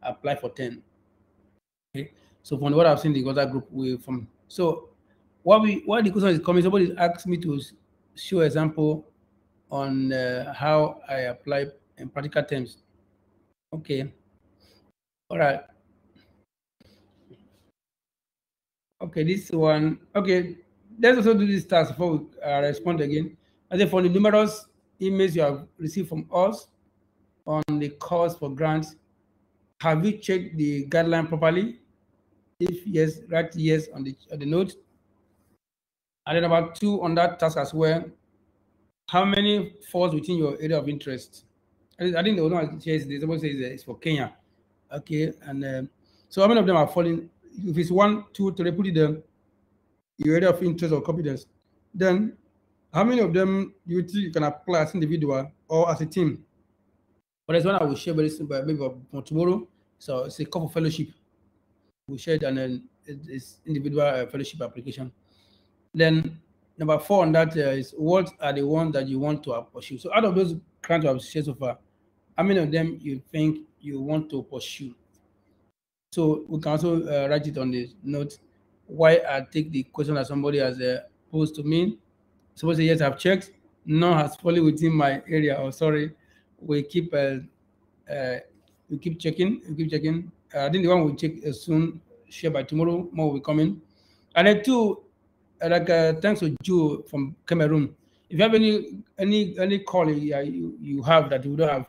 apply for 10. Okay. So from what I've seen, the other group we from. So what the question is coming, somebody asked me to show example on how I apply in practical terms. Okay. All right. Okay, this one. Okay, let's also do this task before we respond again. I think for the numerous emails you have received from us on the calls for grants, have you checked the guideline properly? If yes, write yes on the note. And then about 2 on that task as well. How many falls within your area of interest? I think the one says someone says it's for Kenya. Okay, and so how many of them are falling? If it's 1, 2, 3, put it there. Your area of interest or competence. Then, how many of them do you think you can apply as individual or as a team? But there's one I will share very soon, maybe for tomorrow. So it's a call for fellowship. We shared and then it's individual fellowship application. Then number 4 on that is what are the ones that you want to pursue. So out of those grants I've shared so far, how many of them you think you want to pursue? So we can also write it on the note. Why I take the question that somebody has posed to me. Suppose yes, I've checked. None has fallen within my area. Oh, sorry. We keep checking. We keep checking. I think the one we'll check soon. Share by tomorrow. More will be coming. And then 2, thanks to Joe from Cameroon. If you have any call you have that you don't have,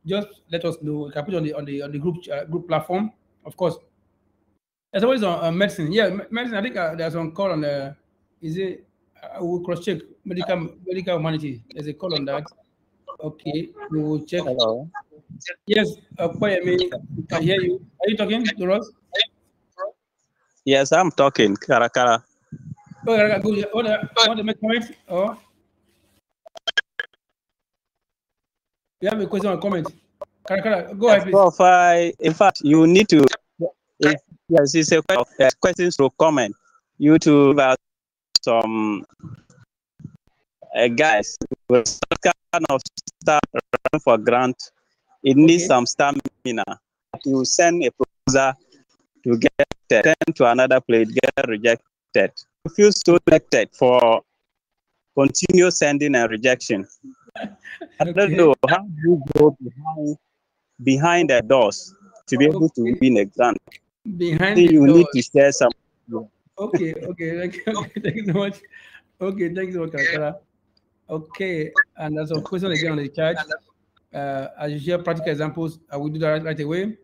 just let us know. We can put it on the group platform. Of course, there's always on medicine. Yeah, medicine. I think there's one call on is it? We'll cross check medical humanity. There's a call on that. Okay, we will check. Hello. Yes, Kwayemi, we can hear you. Are you talking to us? Yes, I'm talking. Karakara. Oh, good. Want to make comment? Or you have a question or comment? Karakara, go ahead, please. So in fact, you need to. Yes, it's a question of questions to comment. You to give us some guys with some kind of start for grant. It needs some stamina. You send a proposal to get sent to another place, get rejected. You feel so rejected for continuous sending and rejection. I don't know how do you go behind the doors to be able to win a grant. Behind you need to share some. Okay, thank you so much. Okay, thank you so much, Karakara. Okay, and there's a question again on the chat. As you share practical examples, I will do that right away.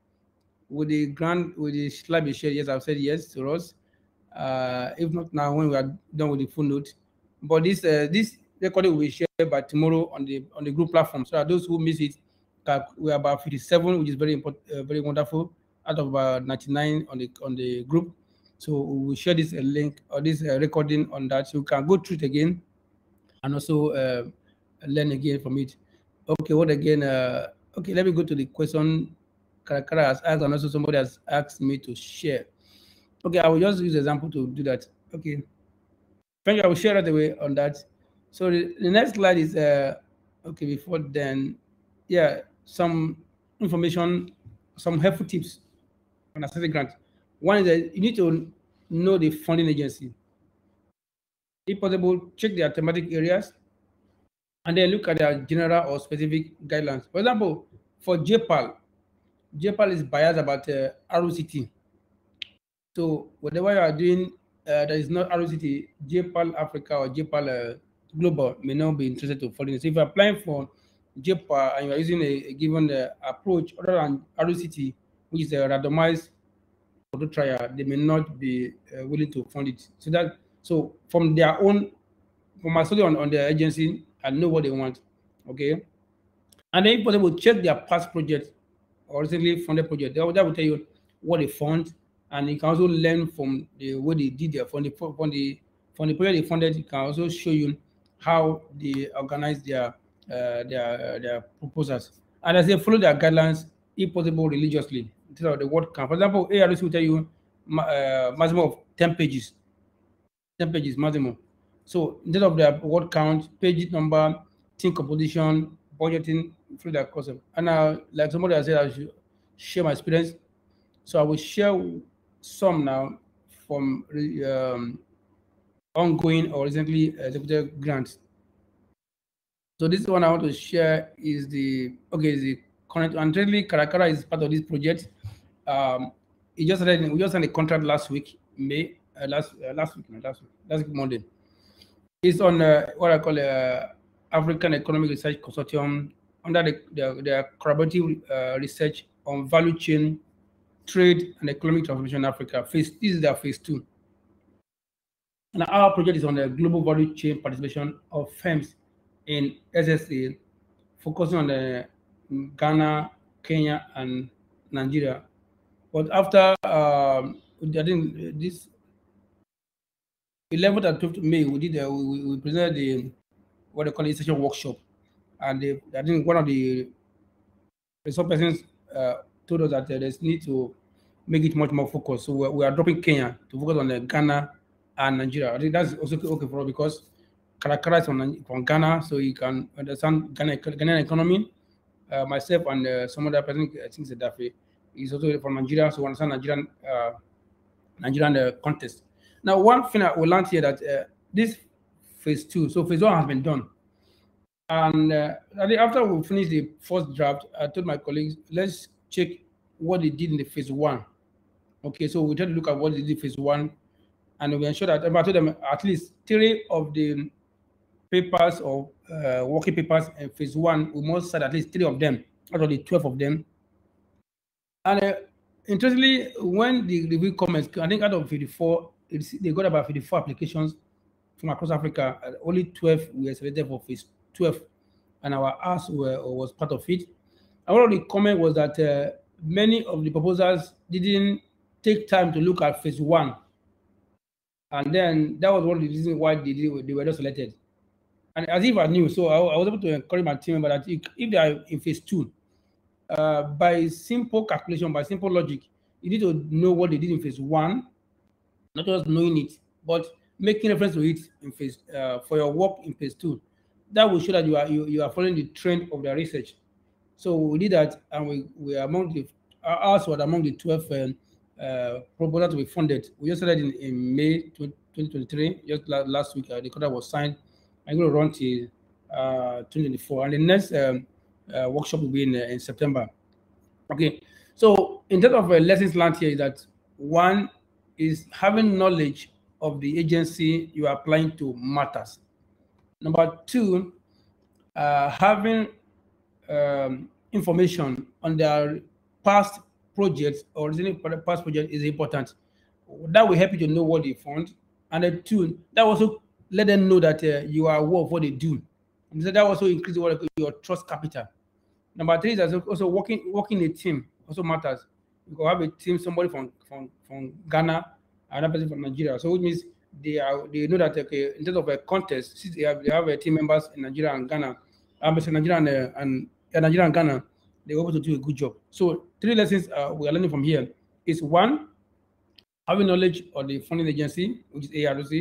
With the slide be shared, yes, I've said yes to us. If not now, when we are done with the full note. But this recording will be shared by tomorrow on the group platform. So those who miss it, we are about 57, which is very important, very wonderful, out of about 99 on the group. So we will share this link or this recording on that, so you can go through it again and also learn again from it. Okay, what again? Okay, let me go to the question Karakara has asked, and also somebody has asked me to share. Okay, I will just use example to do that. Okay, thank you. I will share right away on that. So the next slide is okay. Before then, yeah, some information, some helpful tips on assessing grant. One is that you need to know the funding agency. If possible, check their thematic areas and then look at their general or specific guidelines. For example, for JPAL is biased about ROCT. So whatever you are doing that is not ROCT, JPAL Africa or JPAL Global may not be interested to follow. So if you're applying for JPAL and you are using a given approach other than ROCT, which is a randomized auto trial, they may not be willing to fund it. So from their own, from my study on their agency, I know what they want. Okay. And then if possible, check their past project or recently funded project. That will tell you what they fund, and you can also learn from the way they did their funding. From the project they funded, it can also show you how they organize their proposals. And as they follow their guidelines, if possible, religiously. of the word count. For example, ARC will tell you maximum of 10 pages. 10 pages maximum. So instead of the word count, page number, team composition, budgeting, through that concept. And now, like somebody has said, I should share my experience. So I will share some now from ongoing or recently executed grants. So this one I want to share is the current, and currently Karakara is part of this project. We just signed a contract last week, last week Monday. It's on what I call African Economic Research Consortium under the collaborative research on value chain, trade, and economic transformation in Africa. This is their phase 2. And our project is on the global value chain participation of firms in SSA, focusing on Ghana, Kenya, and Nigeria. But after I think this 11th and 12th May, we presented the what they call a session workshop, and I think one of the resource persons told us that there's need to make it much more focused. So we are dropping Kenya to focus on Ghana and Nigeria. I think that's also okay for us because Karakara is from Ghana, so you can understand Ghanaian economy. Myself and some other person, I think Sedafe, is also from Nigeria, so we understand Nigerian context. Now, one thing I will learn here that this phase 2, so phase 1 has been done. And after we finished the first draft, I told my colleagues, let's check what they did in the phase 1. Okay, so we tried to look at what they did in phase 1, and we ensured that I told them at least 3 of the papers or working papers in phase 1, we must cite at least 3 of them out of the 12 of them. And interestingly, when the review comments, I think out of 54, they got about 54 applications from across Africa. Only 12 were selected for phase 12, and our ask was part of it. And one of the comment was that many of the proposals didn't take time to look at phase 1, and then that was one of the reasons why they were not selected. And as if I knew, so I was able to encourage my team member that if they are in phase 2, by simple calculation, by simple logic, you need to know what they did in phase 1, not just knowing it, but making reference to it in phase for your work in phase 2. That will show that you are following the trend of the research. So we did that, and we are among the ours were among the 12 proposals to be funded. We just started in May 2023. Just last week, the contract was signed. I'm going to run till 2024, and the next workshop will be in September. Okay, so in terms of lessons learned here is that one is having knowledge of the agency you are applying to matters. Number 2, having information on their past projects or past project is important. That will help you to know what they fund. And then 2, that also let them know that you are aware of what they do. And so that also increases your trust capital. Number 3 is also working a team also matters. You can have a team, somebody from Ghana, another person from Nigeria. So which means they know that in terms of a contest, since they have team members in Nigeria and Ghana, Nigeria and Ghana, they're able to do a good job. So 3 lessons we are learning from here is 1, having knowledge of the funding agency, which is ARC.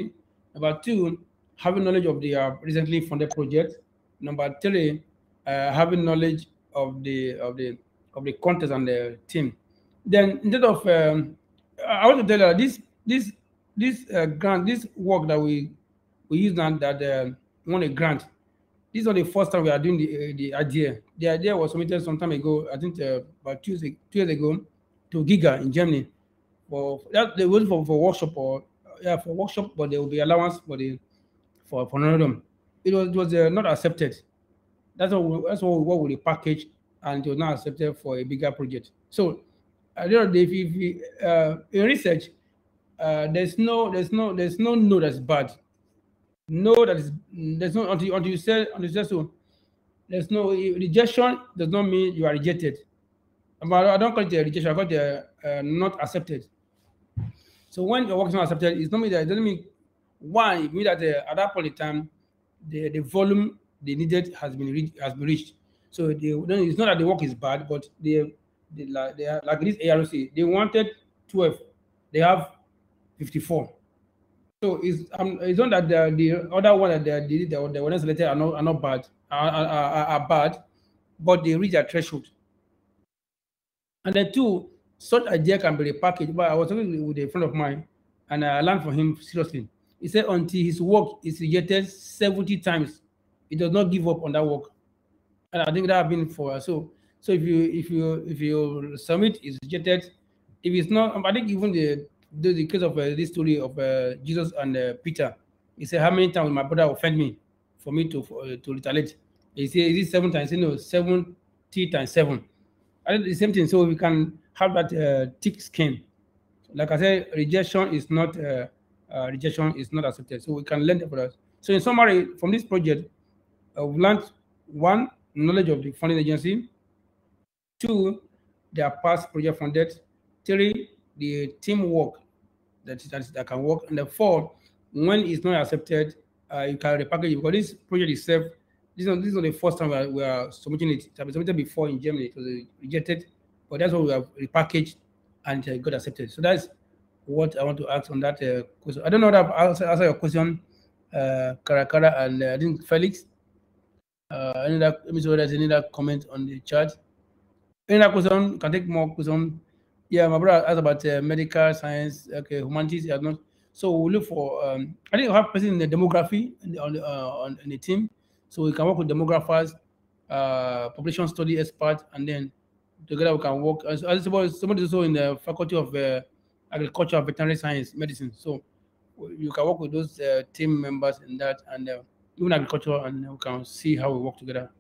Number 2, having knowledge of the recently funded project. Number 3, having knowledge of the contest and the team. Then instead of I want to tell you this grant, this work that we use now that won a grant. This is not the first time we are doing the idea. The idea was submitted some time ago, I think about 2 years ago, to Giga in Germany. For that, they went for workshop for workshop, but there will be allowance for honorarium. It was not accepted. That's what we package, and it was not accepted for a bigger project. So at the end of the day, in research, there's no no that's bad. No, there's no until you say so. There's no rejection does not mean you are rejected. But I don't call it a rejection. I call it not accepted. So when your work is not accepted, it's not mean that it doesn't mean one. It means that at that point in time, the volume they needed has been reached. So it's not that the work is bad, but the they are, like this ARC, they wanted 12, they have 54. So it's not that the other one that they were not selected are not bad, are bad, but they reach their threshold. And then two, such idea can be repackaged. But I was talking with a friend of mine, and I learned from him seriously. He said until his work is rejected 70 times, he does not give up on that work. And I think that have been for so. So if you submit is rejected, if it's not, I think even the case of this story of Jesus and Peter, he said, how many times my brother offend me for me to retaliate? He said, is it 7 times? He said, no, 70 times 7. I think the same thing. So we can have that thick skin. Like I said, rejection is not accepted. So we can learn that for us. So in summary, from this project, we've learned one, knowledge of the funding agency. Two, their past project funded. Three, the teamwork that can work. And the four, when it's not accepted, you can repackage it, because this project itself, this is not the first time we are submitting it. It has been submitted before in Germany. It was rejected, but that's what we have repackaged and got accepted. So that's what I want to ask on that question. I don't know that I'll answer your question, Karakara, and I think Felix. Let me see whether there's any other comment on the chat. Any other question? Can take more question. Yeah, my brother asked about medical science. Okay, humanities. Yeah, not. So we'll look for. I think we have person in the demography on the team, so we can work with demographers, population study experts, and then together we can work. As somebody also in the faculty of agriculture, veterinary science, medicine. So you can work with those team members in that, and even agriculture, and we can see how we work together.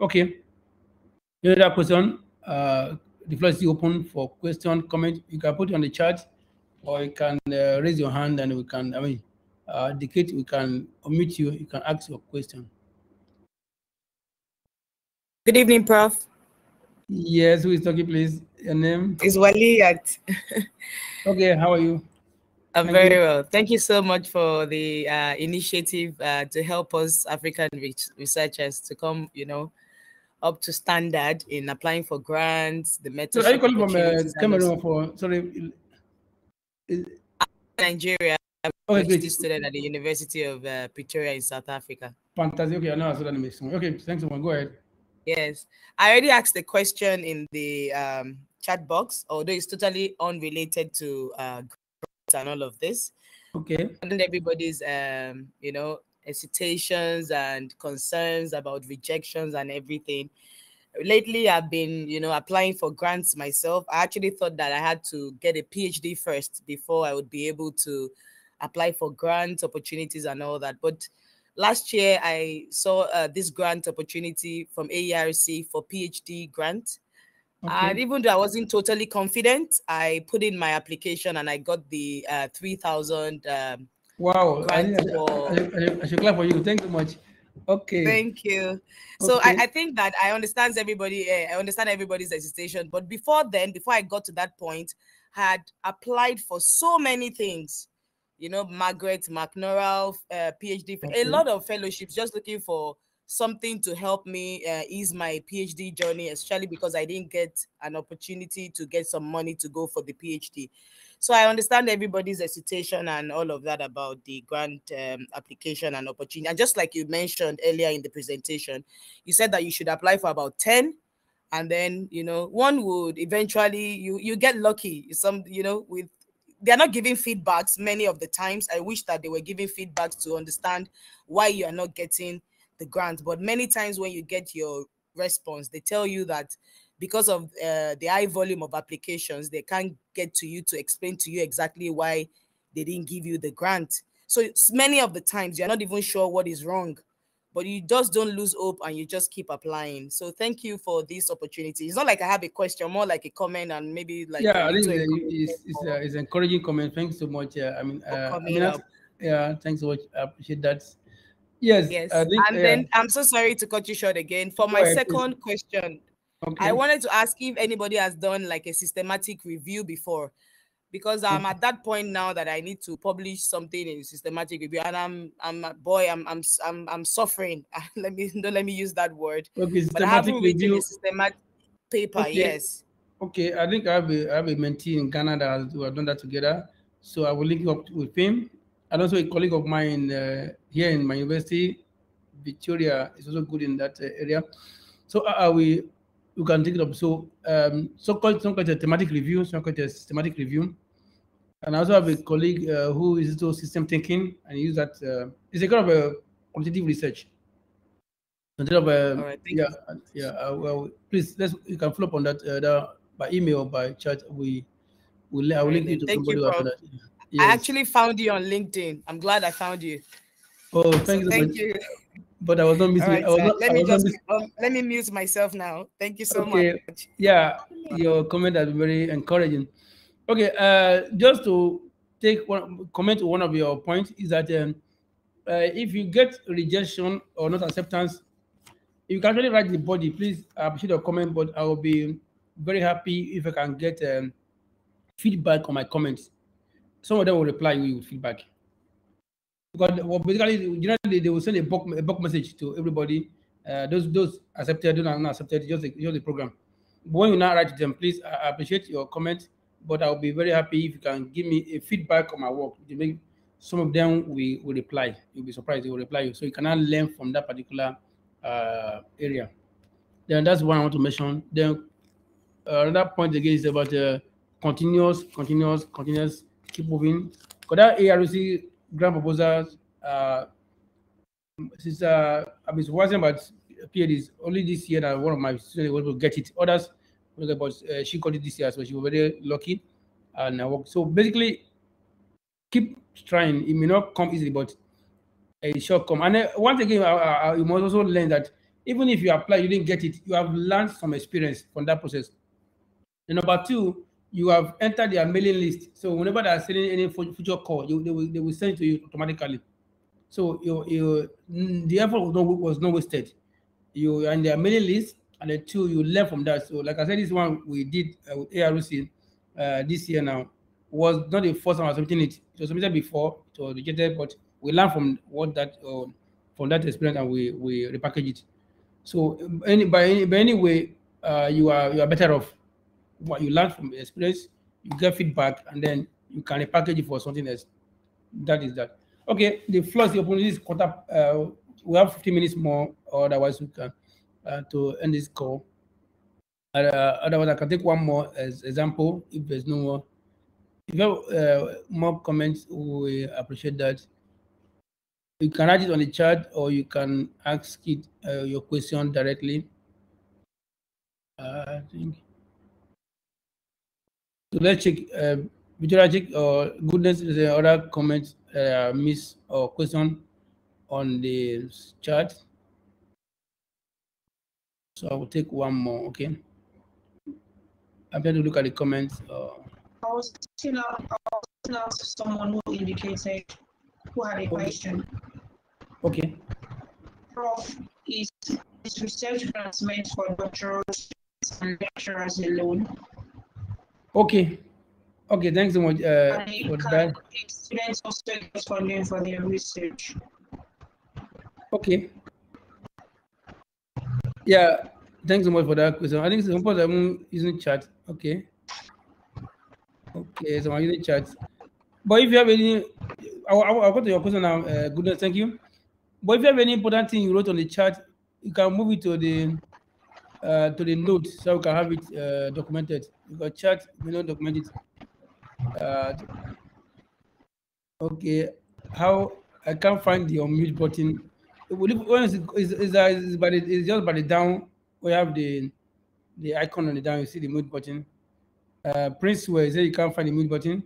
Okay. Any other question? The floor is still open for question, comment. You can put it on the chat, or you can raise your hand, and we can, indicate, we can unmute you. You can ask your question. Good evening, Prof. Yes, who is talking, please? Your name? It's Waliyat. Okay, how are you? I'm very well. Thank you so much for the initiative to help us African researchers to come, up to standard in applying for grants, the mentorship. So are you calling from Cameroon for, sorry? Nigeria. Okay, I'm great. a student at the University of Pretoria in South Africa. Fantastic. Okay, I know I saw that animation. Okay, thanks so much. Go ahead. Yes, I already asked the question in the chat box, although it's totally unrelated to and all of this. Okay. And everybody's hesitations and concerns about rejections and everything. Lately, I've been, applying for grants myself. I actually thought that I had to get a PhD first before I would be able to apply for grant opportunities and all that. But last year, I saw this grant opportunity from DIaDeRC for PhD grant. Okay. And even though I wasn't totally confident, I put in my application and I got the 3,000 wow. grant I should clap for you. Thank you so much. Okay. Thank you. So okay. I think that I understand everybody's hesitation. But before I got to that point, I had applied for so many things. Margaret McNorrell, PhD, okay. A lot of fellowships, just looking for something to help me ease my PhD journey, especially because I didn't get an opportunity to get some money to go for the PhD. So I understand everybody's hesitation and all of that about the grant application and opportunity. And just like you mentioned earlier in the presentation, you said that you should apply for about 10, and then, one would eventually, you get lucky. They're not giving feedbacks many of the times. I wish that they were giving feedbacks to understand why you are not getting the grant. But many times when you get your response, they tell you that because of the high volume of applications, they can't get to you to explain to you exactly why they didn't give you the grant. So many of the times you're not even sure what is wrong, but you just don't lose hope and you just keep applying. So thank you for this opportunity. It's not like I have a question, more like a comment, and maybe like I think it's an encouraging comment. Thanks so much. Thanks so much. I appreciate that. Yes. Then I'm so sorry to cut you short again. For my second question, okay. I wanted to ask if anybody has done like a systematic review before, because I'm at that point now that I need to publish something in systematic review, and I'm suffering. Don't let me use that word. Okay, but I haven't written a systematic paper. Okay. Yes. Okay, I think I have a mentee in Ghana that we have done that together. So I will link you up with him. And also a colleague of mine here in my university, Victoria, is also good in that area. So we can take it up. So some call it a thematic review, some call it a systematic review. And I also have a colleague who is also system thinking and use that. It's a kind of a quantitative research. Instead of All right, well, please you can follow up on that by email or by chat. I will link you to somebody after that. Yes. I actually found you on LinkedIn. I'm glad I found you. Oh, thank you. But I was not missing. Right, let me mute myself now. Thank you so much. Yeah, your comment has been very encouraging. Okay, just to comment on one of your points is that if you get rejection or not acceptance, you can actually write the body. Please appreciate your comment, but I will be very happy if I can get feedback on my comments. Some of them will reply you with feedback. Because basically, generally, they will send a bulk message to everybody. Those accepted, those not accepted, just the program. But when you now write to them, please, I appreciate your comment, but I'll be very happy if you can give me a feedback on my work. Some of them will reply. You'll be surprised, they will reply you. So you cannot learn from that particular area. Then that's one I want to mention. Then another point again is about continuous, keep moving. Because that ARC grant proposals, since I've been watching about PhDs only this year that one of my students was able to get it. Others, but she got it this year, so she was very lucky. And I worked. So basically, keep trying. It may not come easily, but it shall come. And once again, you must also learn that even if you apply, you didn't get it, you have learned some experience from that process. And number two, you have entered their mailing list. So whenever they are sending any future call, they will send it to you automatically. So the effort was not wasted. You are in their mailing list, and then two, you learn from that. So like I said, this one we did with ARC this year now was not the first time I was submitting it. It was submitted before, it was rejected, but we learned from from that experience, and we repackage it. So anyway, you are better off. What you learn from the experience, you get feedback, and then you can repackage it for something else. That is that. Okay, the floor is open. This quarter, we have 15 minutes more, or otherwise we can to end this call. Otherwise, I can take one more as example if there's no more. If you have more comments, we appreciate that. You can write it on the chat, or you can ask it your question directly. I think. So let's check. Victoria, check or goodness is there other comments miss or question on the chat. So I will take one more. Okay. I'm trying to look at the comments. I was still asked someone who indicated who had a question. Okay. Prof, is research grants meant for doctoral students and lecturers alone? Okay. Okay, thanks so much for that. Students also get funding for their research. Okay. Yeah, thanks so much for that question. I think some people are using chat. Okay. Okay, so I'm using chat. But if you have any, I'll go to your question now. Goodness, thank you. But if you have any important thing you wrote on the chat, you can move it to the notes so we can have it documented. You got chat, you know, document it. Okay, how I can't find the unmute button. It's just by the down. We have the icon on the down. You see the mute button. Prince, where is it? You can't find the mute button.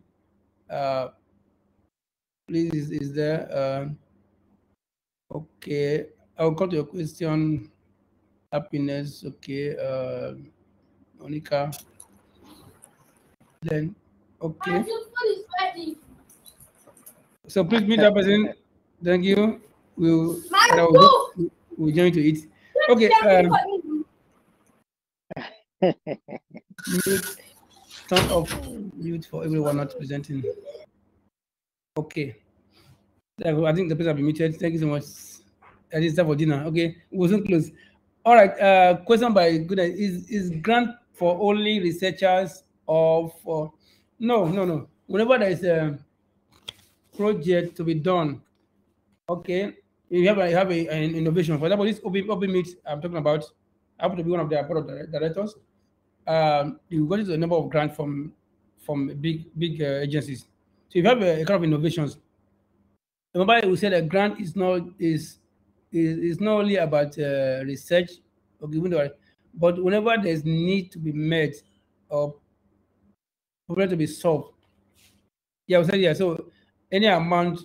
Please, is there? Okay, I'll come to your question. Happiness. Okay, Monica. Then, okay. So please meet that person. Thank you. We'll join to it. Okay. Turn off mute for everyone not presenting. Okay. I think the person will be muted. Thank you so much. It's time for dinner. Okay. We wasn't close. All right. Question by goodness. Is grant for only researchers or for no. Whenever there is a project to be done, okay, you have an innovation. For example, this open meet I'm talking about, I happen to be one of their board of directors. You got a number of grants from big agencies. So if you have a kind of innovations, remember we said a grant is not only about research or giving the, but whenever there's need to be met or problem to be solved, yeah, we said yeah. So any amount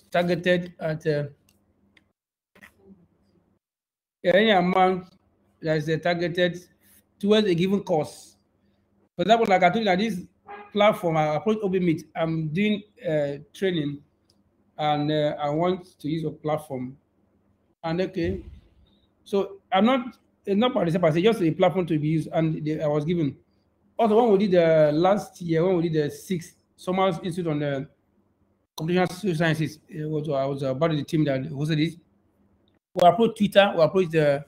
targeted at any amount that is targeted towards a given cause. For example, like I told you that this platform, I approach OpenMeet, I'm doing training, and I want to use a platform. And okay, so it's not participant, it's just a platform to be used, and I was given. Also, when we did last year, when we did the 6th Summer Institute on the Computational Social Sciences, I was part of the team that hosted this. We approached Twitter, we approached the,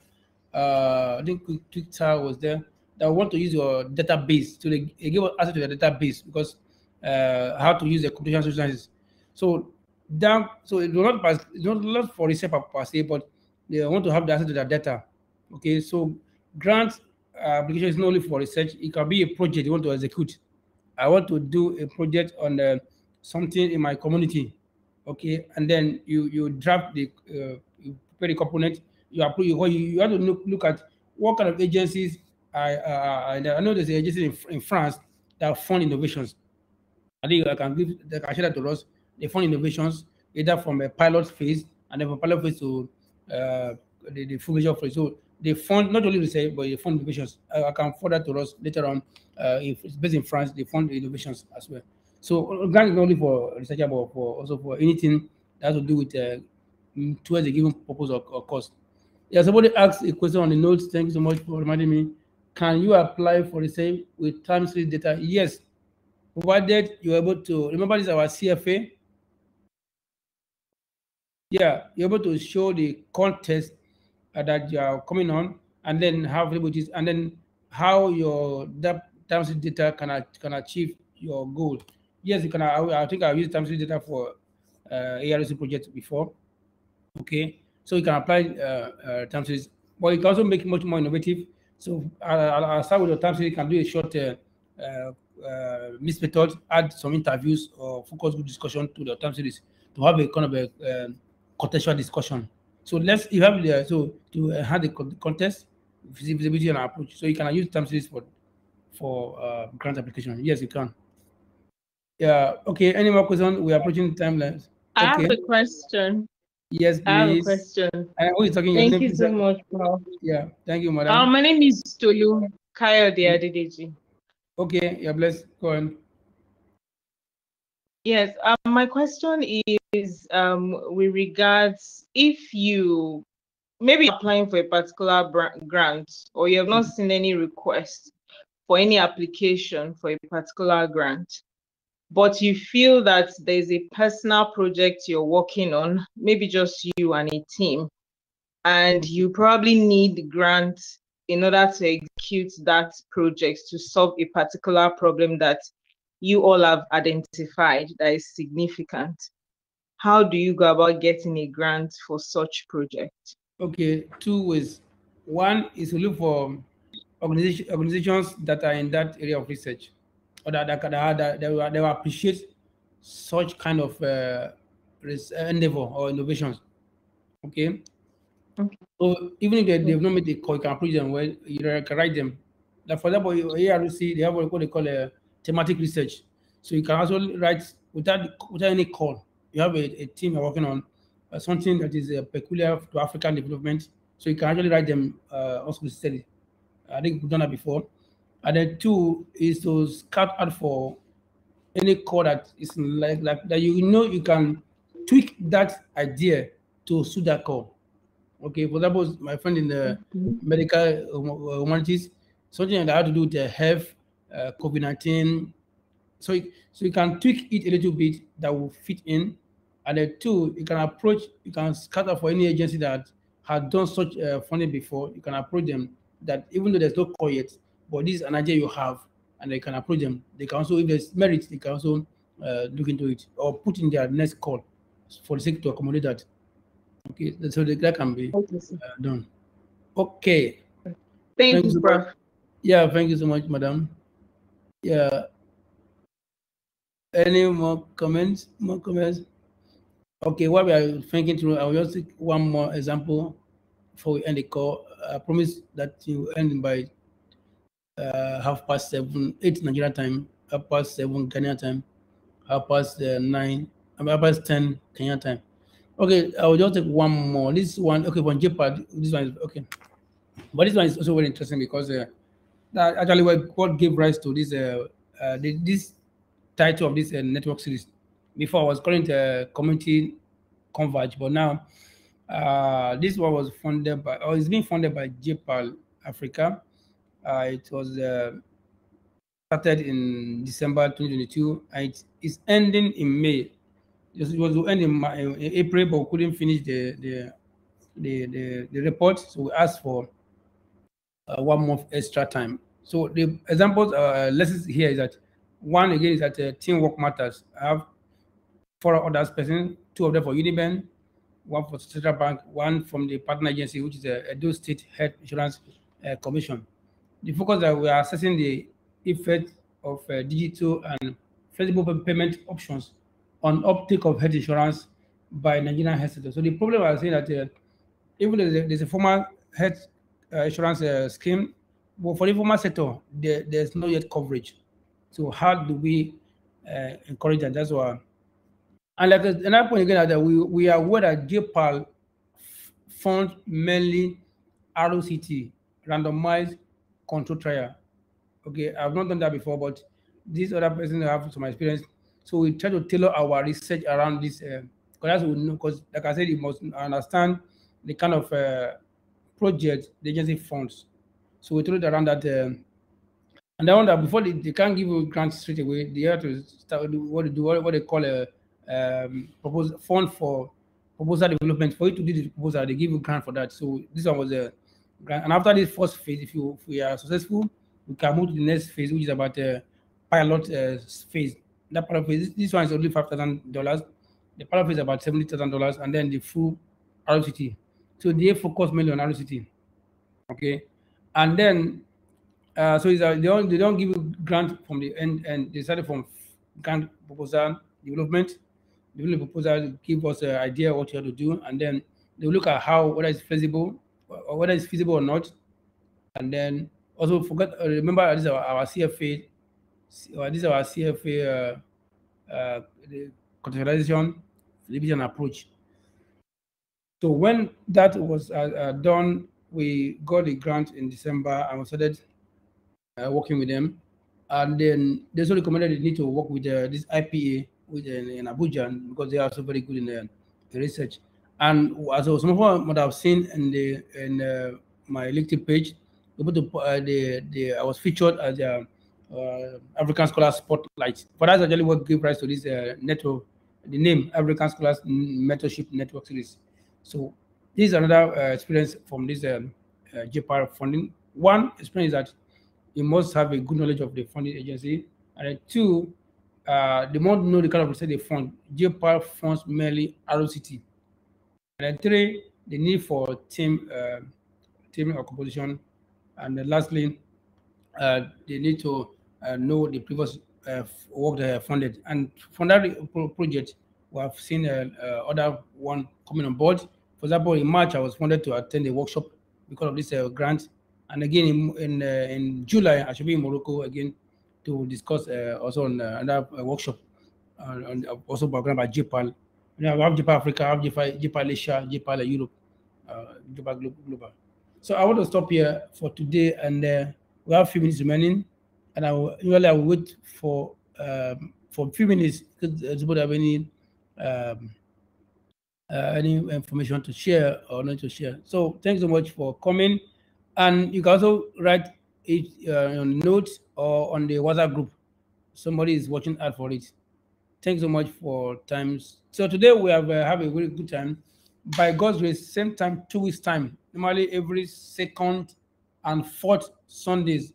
I think Twitter was there, that want to use your database. So they give us access to the database because how to use the computational social sciences. So it's not for research per se, but they want to have the access to the data. Okay, so grant application is not only for research, it can be a project you want to execute. I want to do a project on something in my community. Okay, and then you draft the you prepare the component, you approve, you have to look at what kind of agencies. I know there's an agency in France that fund innovations. I think I can share that to us. They fund innovations either from a pilot phase and then from pilot phase to the full major phase. So they fund not only research, but they fund innovations. I can forward that to us later on. If it's based in France, they fund innovations as well. So grant is not only for research, but also for anything that has to do with towards a given purpose or cause. Yeah, somebody asked a question on the notes. Thank you so much for reminding me. Can you apply for research with time series data? Yes, provided you're able to remember this is our CFA. Yeah, you're able to show the context that you are coming on, and then how available it is, and then how your time series data can achieve your goal. Yes, you can. I think I've used time series data for ARC project before. Okay, so you can apply time series, but you can also make it much more innovative. So I'll start with your time series. You can do a short mixed method, add some interviews or focus group discussion to the time series to have a kind of a contextual discussion. So you have the to have the context, visibility, and approach. So you can use time series for grant application. Yes, you can. Yeah. Okay. Any more questions? We're approaching timelines. I have a question. Yes, please. I have a question. Who is talking? Thank you so much, Prof. Yeah, thank you, madam. My name is Tolu DIaDeRC. Okay, yeah, bless. Go on. Yes, my question is with regards if you maybe applying for a particular grant or you have not seen any request for any application for a particular grant, but you feel that there's a personal project you're working on, maybe just you and a team, and you probably need grants in order to execute that project to solve a particular problem that you all have identified that is significant. How do you go about getting a grant for such project? Okay, 2 ways. One is to look for organizations that are in that area of research, or that will appreciate such kind of endeavor or innovations. Okay. So even if they've not made a call, you can approach them. Well, you can write them. Like for example, ARC, they have what they call a thematic research. So you can also write without any call. You have a team you're working on something that is peculiar to African development. So you can actually write them also study. I think we've done that before. And then 2 is to scout out for any call that is like that. You can tweak that idea to suit that call. Okay, for example, my friend in the medical humanities, something that had to do with the health, COVID-19. So you can tweak it a little bit that will fit in. And then 2, you can scatter for any agency that has done such funding before. You can approach them that even though there's no call yet, but this is an idea you have, and they can approach them. They can also, if there's merit, they can also look into it or put in their next call for the sake to accommodate that. Okay, so that can be done. Okay. Thank you, Prof. Yeah, thank you so much, madam. Yeah. Any more comments? More comments? Okay, what we are thinking through, I will just take one more example before we end the call. I promise that you end by 7:30, 8 Nigerian time, 7:30 Ghanaian time, 9:30, 10 Kenyan time. Okay, I will just take one more. This one, okay, from JPAD, this one is okay. But this one is also very interesting because that actually what gave rise to this this title of this network series. Before I was calling it Community Converge, but now this one was funded by, or it's being funded by JPAL Africa. It was started in December 2022, and it is ending in May. It was to end in April, but we couldn't finish the report, so we asked for 1 month extra time. So the examples, lessons here is that one again is that teamwork matters. I have 4 others present, 2 of them for Unibank, 1 for Central Bank, 1 from the partner agency, which is the Edo State Health Insurance Commission. The focus that we are assessing the effect of digital and flexible payment options on uptake of health insurance by Nigerian health sector. So the problem I was saying that even though there's a formal health insurance scheme, but for the formal sector, there's no yet coverage. So how do we encourage that? That's why. And like another point again, that we are aware that JPAL funds mainly ROCT, randomized control trial. Okay, I've not done that before, but these other persons have some experience. So we try to tailor our research around this, because like I said, you must understand the kind of project the agency funds. So we tailored around that. And I wonder, before they can't give you grants straight away, they have to start what they call a fund for proposal development. For you to do the proposal, they give you grant for that. So this one was a grant. And after this first phase, if we are successful, we can move to the next phase, which is about pilot phase. That pilot phase, this one is only $5,000. The pilot phase is about $70,000, and then the full ROCT. So they focus mainly on ROCT. Okay, and then so they don't give you grant from the end, and they started from grant proposal development. The proposal give us an idea of what you have to do, and then they look at whether it's feasible or not, and then also remember this is our CFA. This is our CFA the contextualization, division approach. So when that was done, we got the grant in December and we started working with them. And then they also recommended they need to work with this IPA in Abuja, because they are also very good in the research. And as some of you might have seen in my LinkedIn page, I was featured as the African Scholars Spotlight. But that's actually what gave rise to this network, the name African Scholars Mentorship Network Series. So this is another experience from this JPAL funding. One experience is that you must have a good knowledge of the funding agency, and then 2, they must know the kind of research they fund. JPAL funds mainly ROCT, and then 3, the need for team or composition, and then lastly, they need to know the previous work they have funded. And from that project, we have seen other one coming on board. For example, in March, I was funded to attend a workshop because of this grant. And again, in July, I should be in Morocco again to discuss also on another workshop, also programmed by JPAL. We have JPAL Africa, have JPAL Asia, JPAL Europe, JPAL Global. So I want to stop here for today, and we have a few minutes remaining, and I will wait for a few minutes because somebody have any information to share or not to share. So thanks so much for coming, and you can also write it on notes or on the WhatsApp group. Somebody is watching out for it. Thanks so much for times. So today we have a very good time. By God's grace, same time, 2 weeks time. Normally every 2nd and 4th Sundays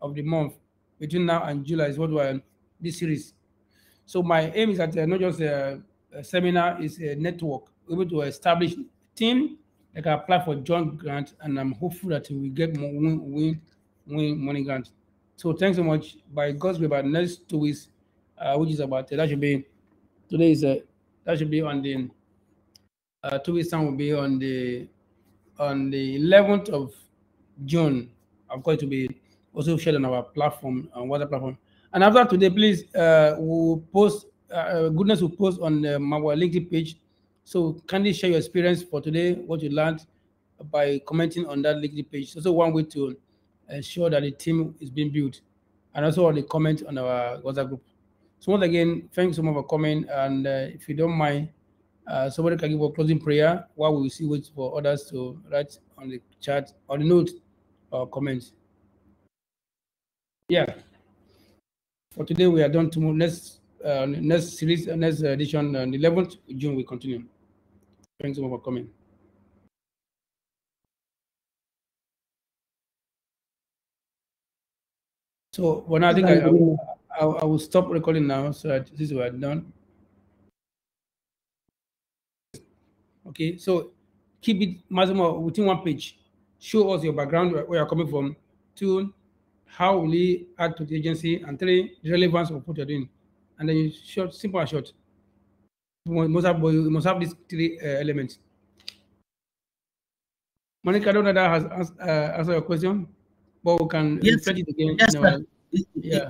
of the month between now and July is what we're this series. So my aim is that not just a seminar, is a network, able to establish a team that can apply for joint grant, and I'm hopeful that we get more win money grant. So thanks so much. By God's will, by next 2 weeks, which is about that should be today is that should be on the 2 weeks time will be on the 11th of June. I'm going to be also shared on our platform, on WhatsApp platform. And after today, please, we'll post, Goodness will post on our LinkedIn page. So kindly share your experience for today, what you learned, by commenting on that LinkedIn page. So one way to ensure that the team is being built, and also on the comment on our WhatsApp group. So once again, thanks so much for coming. And if you don't mind, somebody can give a closing prayer while we will see wait for others to write on the chat or the note or comments. Yeah. For today, we are done. Tomorrow, next series, next edition, on the 11th June, we continue. Thanks so much for coming. So when I think I will stop recording now, so that this is what I've done. Okay, so keep it maximum within 1 page. Show us your background, where you're coming from. 2, how will you add to the agency, and 3, the relevance of what you're doing. And then you short, simple and short. You must have these 3 elements. Monica, I don't know that has answered your question, but we can reflect it again. Yes, yeah.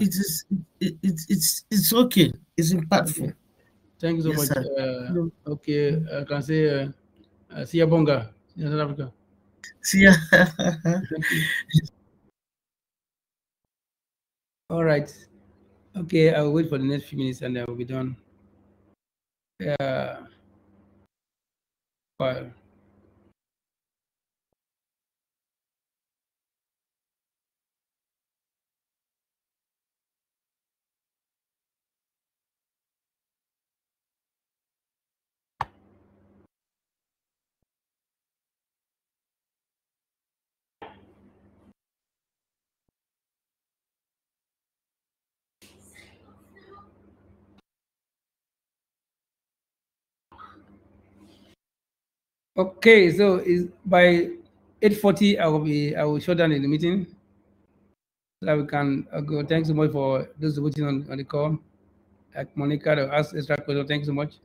It's okay. It's impactful. Okay. Thank you so much. Sir. Okay, I can say Siyabonga in South Africa. See ya. All right. Okay, I'll wait for the next few minutes and then we'll be done. Yeah. Bye. Okay, so is by 8:40 I will shut down in the meeting so that we can go. Thanks so much for those watching on the call. Like Monica to ask extra question. Thanks so much.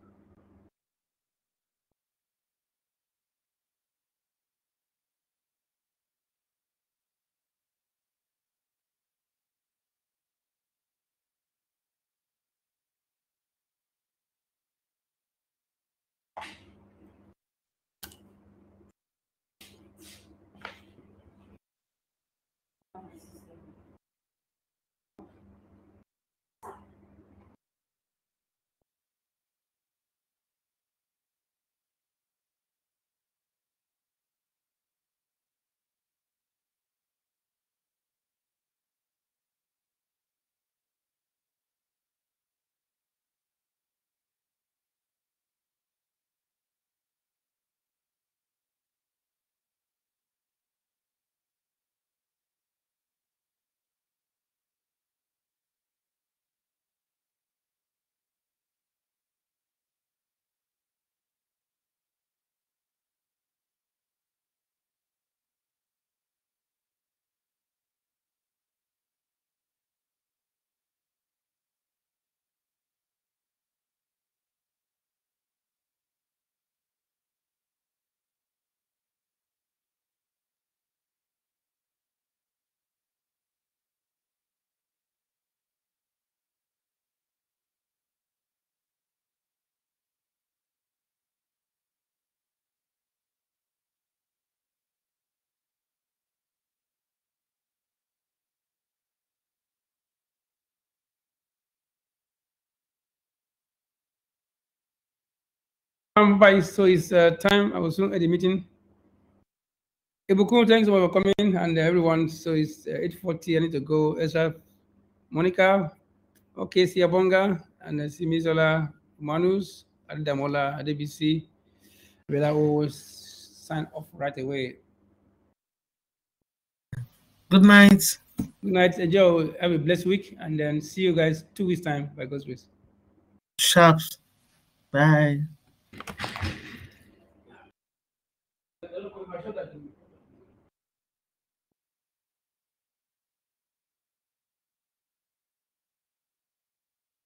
Bye. So it's time. I will soon end the meeting. Ibuku, thanks for coming and everyone. So it's 8:40. I need to go. Ezra, Monica, okay, Siyabonga, and Simizola, Manus, Adamola, Adebisi. I will sign off right away. Good night. Good night, Joe. Have a blessed week, and then see you guys 2 weeks time by God's grace. Sharps. Bye.